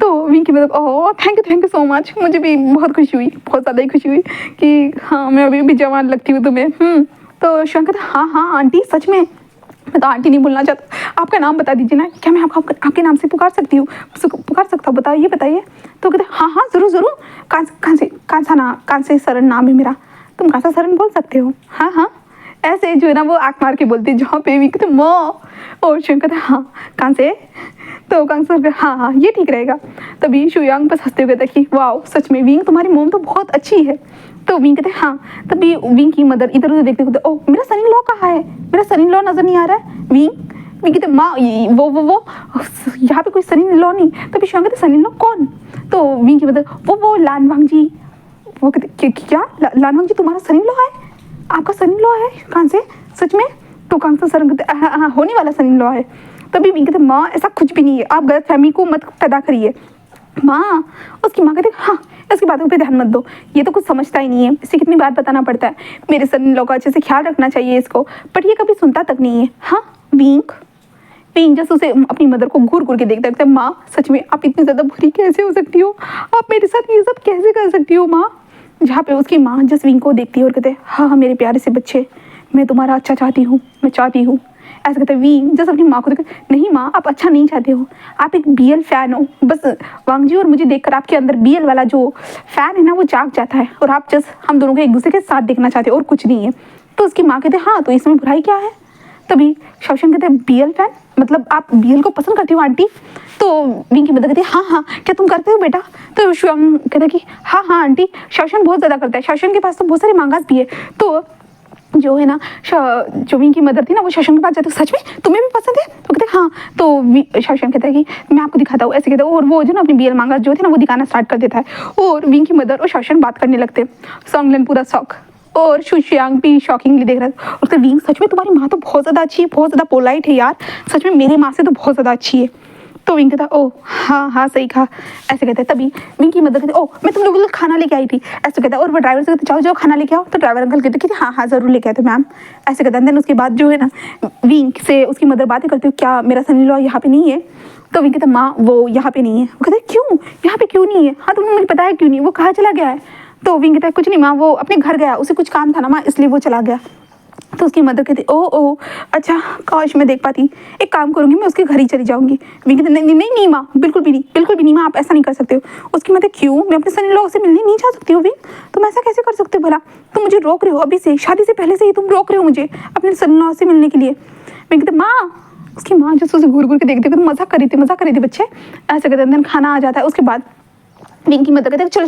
तो विंग की mother oh thank you so much, मुझे भी बहुत खुशी हुई, बहुत ज़्यादा ही खुशी हुई कि हाँ मैं अभी भी जवान लगती हूँ तुम्हें। तो शुयन कहते हाँ आंटी सच में, मैं तो आंटी नहीं बोलना चाहता, आपका नाम बता दीजिए ना, क्या मैं आपके नाम से पुकार सकती हूँ, पुकार सकता हूँ, बताइए। तो कहते हाँ ज़रूर, कान से सरन नाम है मेरा, तुम कांसा सरन बोल सकते हो। हाँ ऐसे जो है ना वो आँख मार के बोलती है, जहाँ पे भी कहते माँ। और शुयांग कहते हाँ कान से। तो कांग सर हाँ ये ठीक रहेगा। तभी शुयांग बस हंसते हुए कहता कि वाह सच में विंग तुम्हारी मोम तो बहुत अच्छी है। तो विंग कहते हाँ। तभी विंग की मदर इधर उधर देखते कहते ओ मेरा सन इन लॉ कहाँ है, मेरा सन इन लॉ नजर नहीं आ रहा है। विंग कहते माँ वो यहाँ पे कोई सन इन लॉ नहीं। तभी शुयांग कहते सन इन लॉ कौन। तो विंग की मदर वो लानवांग जी। वो कहते क्या लानवांग जी तुम्हारा सन इन लॉ है, आपका सन इन लॉ है कहाँ से सच में। तो कांग सर कहते हाँ होने वाला सन इन लॉ है। तभी विंग कहते माँ ऐसा कुछ भी नहीं है, आप गलत फहमी को मत पैदा करिए माँ। उसकी माँ कहती हाँ इसकी बातों पे ध्यान मत दो, ये तो कुछ समझता ही नहीं है, इसे कितनी बात बताना पड़ता है, मेरे सन इन लॉ का अच्छे से ख्याल रखना चाहिए इसको, बट ये कभी सुनता तक नहीं है। हाँ विंग जैसे उसे अपनी मदर को घूर घूर के देखता है माँ सच में आप इतनी ज़्यादा बुरी कैसे हो सकती हो, आप मेरे साथ ये सब कैसे कर सकती हो माँ। जहाँ पे उसकी माँ जस विंग को देखती है और कहते हाँ मेरे प्यारे से बच्चे, मैं तुम्हारा अच्छा चाहती हूँ, मैं चाहती हूँ। ऐसा कहते हैं विंग जैसे अपनी माँ को देख नहीं माँ आप अच्छा नहीं चाहते हो, आप एक बीएल फैन हो, बस वांग जी और मुझे देखकर आपके अंदर बीएल वाला जो फैन है ना वो जाग जाता है, और आप जस्ट हम दोनों को एक दूसरे के साथ देखना चाहते हो और कुछ नहीं है। तो उसकी माँ कहते हाँ तो इसमें बुराई क्या है। तभी शौशन कहते हैं बीएल फैन मतलब आप बीएल को पसंद करती हो आंटी। तो विंग की मदर कहती है हाँ क्या तुम करते हो बेटा। तो शुयांग कहता है कि हाँ आंटी शौशन बहुत ज़्यादा करता है, शौशन के पास तो बहुत सारे मांगास भी है। तो जो है ना जो विंग की मदर थी ना वो शौशन के पास जाती है, सच में तुम्हें भी पसंद है। तो कहते हाँ। तो शौशन कहता है कि मैं आपको दिखाता हूँ, ऐसे कहता है, और वो जो ना अपनी बीएल मांगा जो थे ना वो दिखाना स्टार्ट कर देता है, और विंग की मदर और शौशन बात करने लगते। सॉन्गलन पूरा शौक और शुयांग भी शॉकिंगली देख रहा था। और तो विंग सच में तुम्हारी माँ तो बहुत ज़्यादा अच्छी है, बहुत ज़्यादा पोलाइट है यार, सच में मेरी माँ से तो बहुत ज़्यादा अच्छी है। तो विंग कहता ओ हाँ सही कहा, ऐसे कहते हैं। तभी विंग की मदर कहती ओ मैं तुम लोगों के लिए खाना लेके आई थी, ऐसे कहता है। और वो ड्राइवर से कहते जाओ खाना लेके आओ। तो ड्राइवर अंकल कहते कि हाँ ज़रूर लेके आए थे मैम, ऐसे कहते हैं। देन उसके बाद जो है ना विंग से उसकी मदर बातें करती हूँ क्या मेरा सन इन लॉ यहाँ पे नहीं है। तो विंग कहता माँ वो यहाँ पे नहीं है। वो कहते क्यों यहाँ पे क्यों नहीं है, हाँ तुमने मुझे बताया क्यों नहीं, वो कहाँ चला गया है। तो विंग कहता है कुछ नहीं माँ वो अपने घर गया, उसे कुछ काम था ना माँ इसलिए वो चला गया। तो उसकी मदर कहती ओ अच्छा काश मैं देख पाती, एक काम करूँगी मैं उसके घर ही चली जाऊँगी। विंग कहते नहीं माँ बिल्कुल भी नहीं माँ, आप ऐसा नहीं कर सकते हो। उसकी मदर क्यों, मैं अपने सन इन लॉ से मिलने नहीं जा सकती हूँ विंग, तुम ऐसा कैसे कर सकते हो भला, तुम मुझे रोक रहे हो अभी से, शादी से पहले से ही तुम रोक रहे हो मुझे अपने सन इन लॉ से मिलने के लिए। विंग कहते माँ, उसकी माँ जो उसे घूर घूर के देखते तो मजाक करी थी बच्चे, ऐसे कहते हैं। खाना आ जाता है, उसके बाद विंग की मदर कहते चलो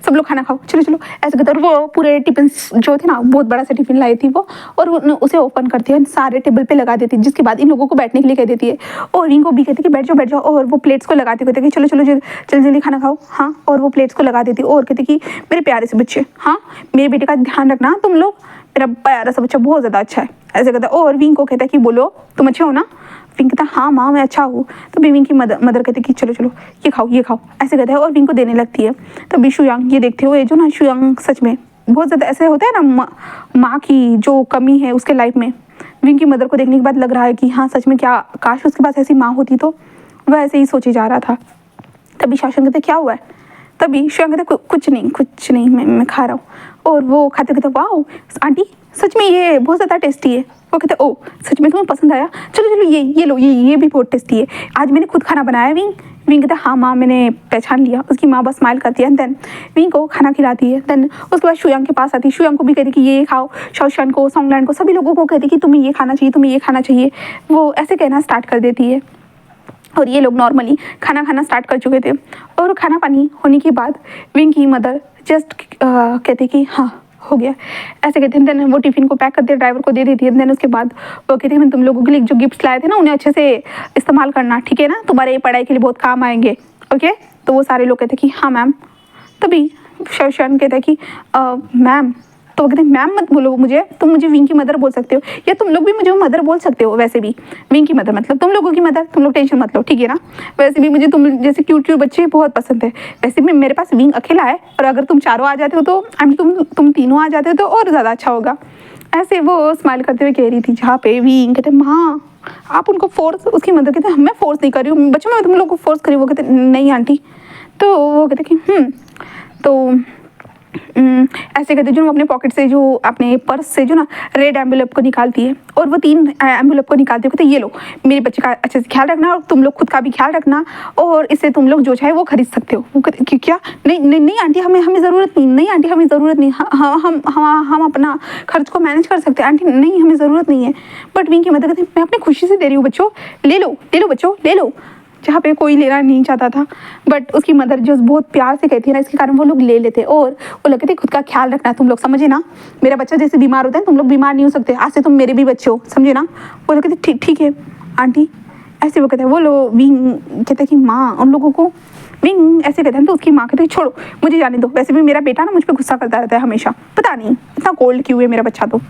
सब लोग खाना खाओ चलो ऐसे कहते। और वो पूरे टिफिन जो थे ना बहुत बड़ा सा टिफिन लाई थी वो, और उसे ओपन करती है, सारे टेबल पे लगा देती है, जिसके बाद इन लोगों को बैठने के लिए कह देती है। और विंग को भी कहती है कि बैठ जाओ, और वो प्लेट्स को लगाती कहते कि चलो जल्दी खाना खाओ। हाँ और वो प्लेट्स को लगा देती और कहती कि मेरे प्यारे से बच्चे, हाँ मेरे बेटे का ध्यान रखना तुम लोग, मेरा प्यारा सा बच्चा बहुत ज़्यादा अच्छा है, ऐसे कहता है। और विंग को कहता है कि बोलो तुम अच्छे हो ना। विंग कहता हाँ माँ मैं अच्छा हूँ। तो विंग की मदर कहती कि चलो ये खाओ ऐसे कहता है, और विंग को देने लगती है। तभी शुयांग ये देखते हुए जो ना शुयांग सच में बहुत ज़्यादा ऐसे होता है ना माँ की जो कमी है उसके लाइफ में, विंग की मदर को देखने के बाद लग रहा है कि हाँ सच में क्या काश उसके पास ऐसी माँ होती। तो वह ऐसे ही सोचे जा रहा था। तभी शासन कहते क्या हुआ है, तभी श्रेयांक कहता कुछ नहीं मैं खा रहा हूँ। और वो खाते कहते वाह आंटी सच में ये बहुत ज़्यादा टेस्टी है। वो कहते ओ सच में तुम्हें पसंद आया, चलो चलो ये लो, ये भी बहुत टेस्टी है, आज मैंने खुद खाना बनाया। विंग विंग कहता हाँ माँ मैंने पहचान लिया। उसकी माँ बस स्माइल करती है। देन विंग को खाना खिलाती है। देन उसके बाद शुयांग के पास आती है। शुयांग को भी कहती कि ये खाओ, शाओशान को, सॉन्गलैंड को, सभी लोगों को कहती कि तुम्हें ये खाना चाहिए, तुम्हें ये खाना चाहिए। वो ऐसे कहना स्टार्ट कर देती है। और ये लोग नॉर्मली खाना खाना स्टार्ट कर चुके थे। और खाना पानी होने के बाद विंग की मदर जस्ट कहते कि हाँ हो गया, ऐसे कहते हैं। देन वो टिफ़िन को पैक करते ड्राइवर को दे देती है। देन उसके बाद वो कहती है मैं तुम लोगों के लिए जो गिफ्ट्स लाए थे ना उन्हें अच्छे से इस्तेमाल करना, ठीक है ना, तुम्हारे पढ़ाई के लिए बहुत काम आएंगे, ओके। तो वो सारे लोग कहते हैं कि हाँ मैम। तभी शाओशान कहता है कि मैम, तो वो कहते हैं मैम मत बोलो मुझे, तुम मुझे विंग की मदर बोल सकते हो, या तुम लोग भी मुझे मदर बोल सकते हो। वैसे भी विंग की मदर मतलब तुम लोगों की मदर, तुम लोग टेंशन मत लो, ठीक है ना। वैसे भी मुझे तुम जैसे क्यूट बच्चे बहुत पसंद है। वैसे भी मेरे पास विंग अकेला है, और अगर तुम चारों आ जाते हो तो तुम तीनों आ जाते हो तो और ज़्यादा अच्छा होगा। ऐसे वो स्माइल करते हुए कह रही थी। जहाँ पे विंग कहते माँ आप उनको फोर्स, उसकी मदर कहते मैं फोर्स नहीं कर रही हूँ बच्चों, मैं तुम लोग को फोर्स करी। वो कहते नहीं आंटी। तो वो कहते कि तो ऐसे कहते जो अपने पॉकेट से, जो अपने पर्स से जो ना रेड एम्बुलेप को निकालती है, और वो 3 एम्बुलेप को निकालती है। कहते ये लो मेरे बच्चे का अच्छे से ख्याल रखना, और तुम लोग खुद का भी ख्याल रखना, और इससे तुम लोग जो चाहे वो खरीद सकते हो। वो कहते क्या नहीं नहीं नहीं आंटी, हमें ज़रूरत नहीं आंटी, हमें ज़रूरत नहीं, हम अपना खर्च को मैनेज कर सकते हैं आंटी, नहीं हमें ज़रूरत नहीं है। बट विंग की मदद कहती मैं अपनी खुशी से दे रही हूँ बच्चों, ले लो बच्चों ले लो। जहाँ पे कोई लेना नहीं चाहता था, बट उसकी मदर जो बहुत प्यार से कहती है ना, इसके कारण वो लोग ले लेते। और वो लगते थे खुद का ख्याल रखना, तुम लोग समझे ना, मेरा बच्चा जैसे बीमार होता है तुम लोग बीमार नहीं हो सकते, आज से तुम मेरे भी बच्चे हो, समझे ना। वो लोग कहते ठीक है आंटी। ऐसे वो कहते हैं, वो लोग विंग कहते हैं कि माँ उन लोगों को, विंग ऐसे कहते हैं तो उसकी माँ कहते हैं छोड़ो मुझे जाने दो, वैसे भी मेरा बेटा ना मुझ पर गुस्सा करता रहता है हमेशा, पता नहीं इतना कोल्ड क्यों है मेरा बच्चा। तो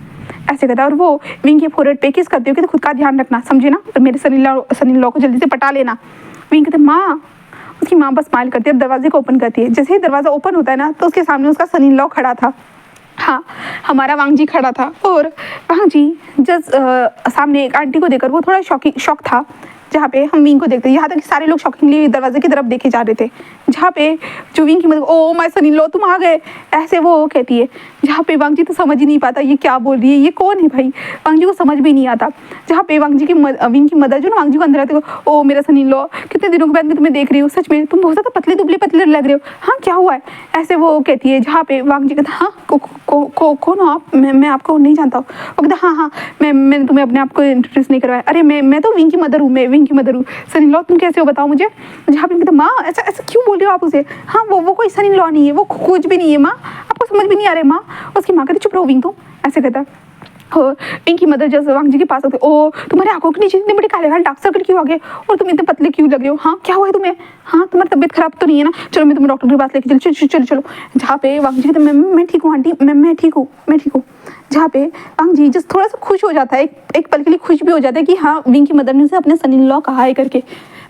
ऐसे कहता है। और वो विंग के फोरहेड पे किस करते हो कि खुद का ध्यान रखना, समझे ना, और मेरे सन इन लॉ को जल्दी से पटा लेना। विंग कहते माँ, उसकी माँ बस स्माइल करती है। अब दरवाजे को ओपन करती है। जैसे ही दरवाज़ा ओपन होता है ना, तो उसके सामने उसका सन इन लॉ खड़ा था। हाँ, हमारा वांग जी खड़ा था। और वांग जी जस्ट सामने एक आंटी को देखकर वो थोड़ा शॉक था। जहाँ पे हम विंग को देखते हैं, यहाँ तक कि सारे लोग शॉकिंगली दरवाजे की तरफ देखे जा रहे थे। जहाँ पे जो विंग की मदद, oh my son in law तुम आ गए, ऐसे वो कहती है। जहाँ पे वांग जी तो समझ ही नहीं पाता ये क्या बोल रही है, ये कौन है भाई, वांग जी को समझ भी नहीं आता। जहाँ पे वांग जी की विंग की मदर जो ना वांग जी को अंदर आते, ओ मेरा सन इन लॉ कितने दिनों के बाद मैं तुम्हें देख रही हूँ, सच में तुम बहुत ज़्यादा पतले दुबले पतले लग रहे हो, हाँ क्या हुआ है, ऐसे वो कहती है। जहाँ पे वांग जी कहता हाँ कौन हो आप, मैं आपको नहीं जानता हूँ। वो कहता हाँ मैंने तुम्हें अपने आप को इंट्रोड्यूस नहीं करवाया, अरे मैं तो विंग की मदर हूँ, मैं विंग की मदर हूँ। सन इन लॉ तुम कैसे हो बताओ मुझे। जहाँ पे कहता माँ ऐसा क्यों बोल रहे हो आप उसे, हाँ वो कोई सन इन लॉ नहीं है, वो कुछ भी नहीं है माँ, आपको समझ भी नहीं आ रहा है माँ। उसकी माँ कहती चुप रहो विंग तुम, ऐसे कहता। और विंग की मदर जैसे वांग जी के पास होते, ओ तुम्हारे आंखों के नीचे इतने बड़े काले काले डार्क सर्कल क्यों आ गए, और तुम इतने पतले क्यों लग रहे हो, हाँ क्या हुआ है तुम्हें, हाँ तुम्हारी तबीयत खराब तो नहीं है ना, चलो मैं तुम्हें डॉक्टर के पास लेके चलो। जहाँ पे वांग जी कहते मैं ठीक हूँ आंटी, मैं ठीक हूँ। जहाँ पे वांग जी जस्ट थोड़ा सा खुश हो जाता है, एक पल के लिए खुश भी हो जाता है कि हाँ विंग की मदर ने उसे अपने सन इन लॉ कहा है करके।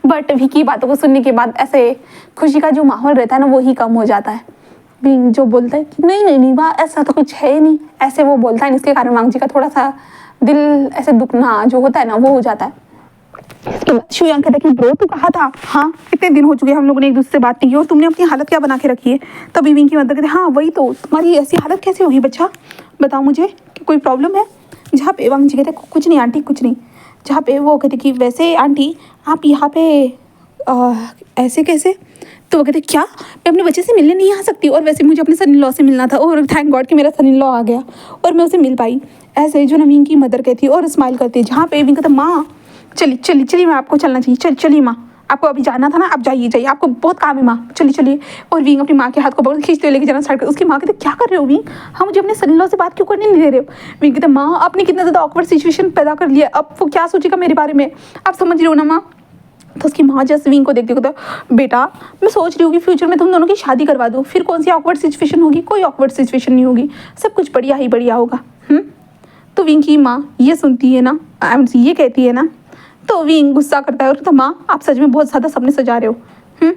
बट विंग की बातों को सुनने के बाद ऐसे खुशी का जो माहौल रहता है ना वो ही कम हो जाता है। विंग जो बोलता है कि नहीं वाह ऐसा तो कुछ है ही नहीं, ऐसे वो बोलता है, इसके कारण वांग जी का थोड़ा सा दिल ऐसे दुखना जो होता है ना वो हो जाता है। इसके बाद शुयांग कहता है कि ब्रो तू कहा था, हाँ कितने दिन हो चुके हम लोगों ने एक दूसरे से बात नहीं की, और तुमने अपनी हालत क्या बना के रखी है। तभी विंग की मदद कहते हाँ वही तो, तुम्हारी ऐसी हालत कैसे होगी बच्चा, बताओ मुझे कि कोई प्रॉब्लम है। जहाँ पे वांग जी कहते कुछ नहीं आंटी कुछ नहीं। जहाँ पे वो कहते कि वैसे आंटी आप यहाँ पे ऐसे कैसे, तो वो कहते क्या मैं अपने बच्चे से मिलने नहीं आ सकती, और वैसे मुझे अपने सन इन लॉ से मिलना था, और थैंक गॉड कि मेरा सन इन लॉ आ गया और मैं उसे मिल पाई। ऐसे जो ना विंग की मदर कहती है और स्माइल करती है। जहाँ पे विंग कहता माँ चलिए मैं आपको चलना चाहिए, चलिए माँ आपको अभी जाना था ना, आप जाइए आपको बहुत काम है माँ, चलिए। और विंग अपनी माँ के हाथ को बहुत खींचते हुए लेके जाना स्टार्ट कर। उसकी माँ कहते क्या कर रहे हो विंग, हाँ मुझे अपने सन इन लॉ से बात क्यों करने नहीं दे रहे हो। विंग कहते माँ आपने कितना ज़्यादा ऑकवर्ड सिचुएशन पैदा कर लिया, अब वो क्या सोचेगा मेरे बारे में, आप समझ रहे हो ना माँ। तो उसकी माँ जस्ट विंग को देखती कहता बेटा मैं सोच रही हूँ कि फ्यूचर में तुम दोनों की शादी करवा दूँ, फिर कौन सी ऑकवर्ड सिचुएशन होगी, कोई ऑकवर्ड सिचुएशन नहीं होगी, सब कुछ बढ़िया ही बढ़िया होगा। तो विंग की माँ ये सुनती है ना, ये कहती है ना, तो विंग गुस्सा करता है और कहता माँ आप सच में बहुत ज़्यादा सपने सजा रहे हो,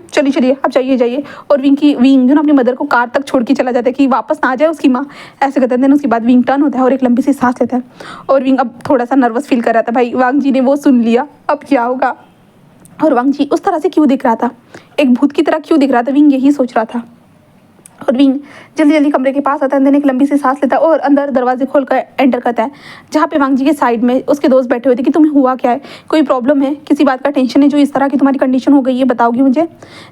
चलिए आप जाइए। और विंग जो ना अपनी मदर को कार तक छोड़ के चला जाता है कि वापस ना आ जाए उसकी माँ, ऐसे कहते हैं। उसके बाद विंग टर्न होता है और एक लंबी सी सांस लेता है, और विंग अब थोड़ा सा नर्वस फील कर रहा था, भाई वांग जी ने वो सुन लिया, अब क्या होगा। और वांग जी उस तरह से क्यों दिख रहा था, एक भूत की तरह क्यों दिख रहा था, विंग यही सोच रहा था। और विंग जल्दी जल्दी कमरे के पास आता है, अंदर एक लंबी सी सांस लेता है और अंदर दरवाजे खोलकर एंटर करता है, जहाँ पे वांग जी के साइड में उसके दोस्त बैठे हुए थे कि तुम्हें हुआ क्या है, कोई प्रॉब्लम है, किसी बात का टेंशन है जो इस तरह की तुम्हारी कंडीशन हो गई है, बताओगी मुझे।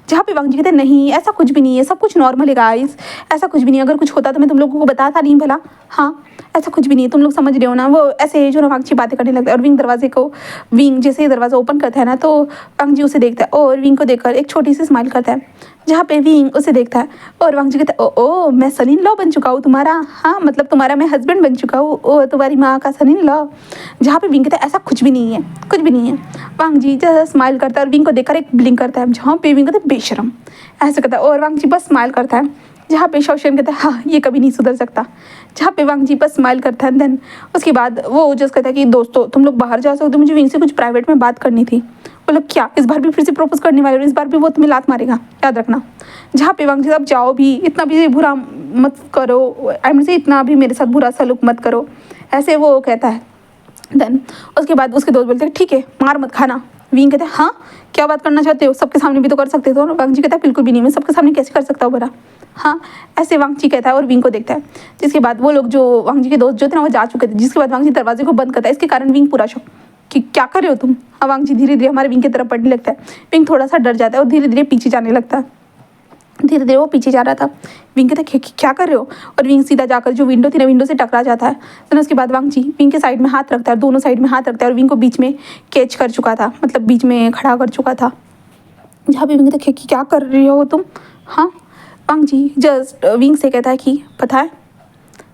जहाँ पे वांग जी कहते हैं नहीं ऐसा कुछ भी नहीं है, सब कुछ नॉर्मल है गाइस, ऐसा कुछ भी नहीं है, अगर कुछ होता तो मैं तुम लोगों को बताता नहीं भला। हाँ ऐसा कुछ भी नहीं है, तुम लोग समझ रहे हो ना। वो ऐसे जो ना वांग जी बातें करने लगता है और विंग जैसे ही दरवाज़ा ओपन करता है ना तो वांग जी उसे देखता है और विंग को देखकर एक छोटी सी स्माइल करता है, जहाँ पे विंग उसे देखता है और वांग जी कहता है ओ मैं सन इन लॉ बन चुका हूँ तुम्हारा, हाँ मतलब तुम्हारा मैं हस्बैंड बन चुका हूँ, ओ तुम्हारी माँ का सन इन लॉ। जहाँ पे विंग कहता है ऐसा कुछ भी नहीं है, कुछ भी नहीं है। वांग जी जैसा स्माइल करता है और विंग को देखकर एक ब्लिंक करता है, जहाँ पे विंग कहता है बेशरम, ऐसे कहता है और वांग जी बस स्माइल करता है, जहाँ पे शौशन कहता है हाँ ये कभी नहीं सुधर सकता। जहाँ पे वांग जी बस स्माइल करता है। देन उसके बाद वो जस्ट कहता है कि दोस्तों तुम लोग बाहर जा सकते हो, मुझे विंग से कुछ प्राइवेट में बात करनी थी। वो लोग क्या इस बार भी फिर से प्रपोज करने वाले हो, इस बार भी वो तुम्हें लात मारेगा याद रखना। जहाँ पे वांग जी अब जाओ भी, इतना भी बुरा मत करो, आई मीन से इतना भी मेरे साथ बुरा सलूक मत करो, ऐसे वो कहता है। देन उसके बाद उसके दोस्त बोलते हैं ठीक है मार मत खाना। विंग कहते हैं हाँ क्या बात करना चाहते हो, सबके सामने भी तो कर सकते हो। वांग जी कहता है बिल्कुल भी नहीं, मैं सबके सामने कैसे कर सकता हूँ बरा, हाँ ऐसे वांग जी कहता है और विंग को देखता है। जिसके बाद वो लोग जो वांग जी के दोस्त जो थे ना वो जा चुके थे, जिसके बाद वांग जी दरवाजे को बंद करता है। इसके कारण विंग पूरा शौक कि क्या कर रहे हो तुम। हाँ वांग जी धीरे धीरे हमारे विंग की तरफ बढ़ने लगता है। विंग थोड़ा सा डर जाता है और धीरे धीरे पीछे जाने लगता है। धीरे धीरे वो पीछे जा रहा था। विंग कहता है क्या कर रहे हो, और विंग सीधा जाकर जो विंडो थी ना विंडो से टकरा जाता है। फिर उसके बाद वांग जी विंग के साइड में हाथ रखता है, दोनों साइड में हाथ रखता है और विंग को बीच में कैच कर चुका था, मतलब बीच में खड़ा कर चुका था। जहाँ पे विंग कहता है क्या कर रही हो तुम। हाँ वांग जी जस्ट विंग से कहता है कि पता है,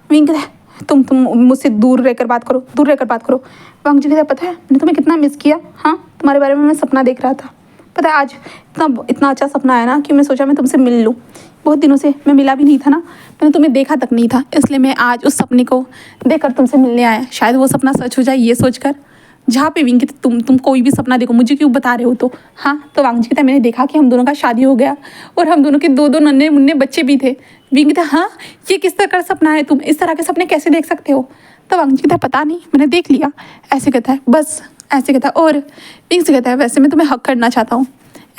विंग कहता है तुम मुझसे दूर रहकर बात करो, दूर रहकर बात करो। वांग जी कहता है पता है मैंने तुम्हें कितना मिस किया, हाँ तुम्हारे बारे में मैं सपना देख रहा था, पता है आज इतना अच्छा सपना आया ना कि मैं सोचा मैं तुमसे मिल लूँ, बहुत दिनों से मैं मिला भी नहीं था ना, मैंने तुम्हें देखा तक नहीं था, इसलिए मैं आज उस सपने को देखकर तुमसे मिलने आया, शायद वो सपना सच हो जाए ये सोचकर। जहाँ पे विंग कहते तुम कोई भी सपना देखो मुझे क्यों बता रहे हो, तो हाँ तो वांग जी कहता मैंने देखा कि हम दोनों का शादी हो गया और हम दोनों के दो नन्हे मुन्ने बच्चे भी थे। विंग कहता हाँ ये किस तरह का सपना है, तुम इस तरह के सपने कैसे देख सकते हो। तो वांग जी कहता पता नहीं मैंने देख लिया, ऐसे कहता है बस, ऐसे कहता है और विंग से कहता है वैसे मैं तुम्हें हक करना चाहता हूँ,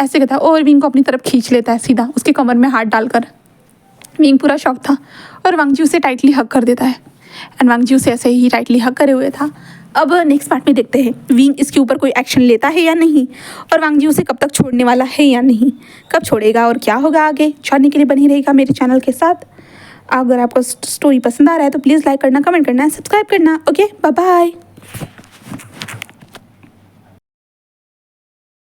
ऐसे कहता है और विंग को अपनी तरफ खींच लेता है सीधा उसके कमर में हाथ डालकर। विंग पूरा शौक था और वांग जी उसे टाइटली हक कर देता है एंड वांग जी उसे ऐसे ही टाइटली हक करे हुए था। अब नेक्स्ट पार्ट में देखते हैं विंग इसके ऊपर कोई एक्शन लेता है या नहीं, और वांग जी उसे कब तक छोड़ने वाला है या नहीं, कब छोड़ेगा और क्या होगा आगे, जानने के लिए बनी रहेगा मेरे चैनल के साथ। अगर आपको स्टोरी पसंद आ रहा है तो प्लीज़ लाइक करना, कमेंट करना, सब्सक्राइब करना। Okay bye bye.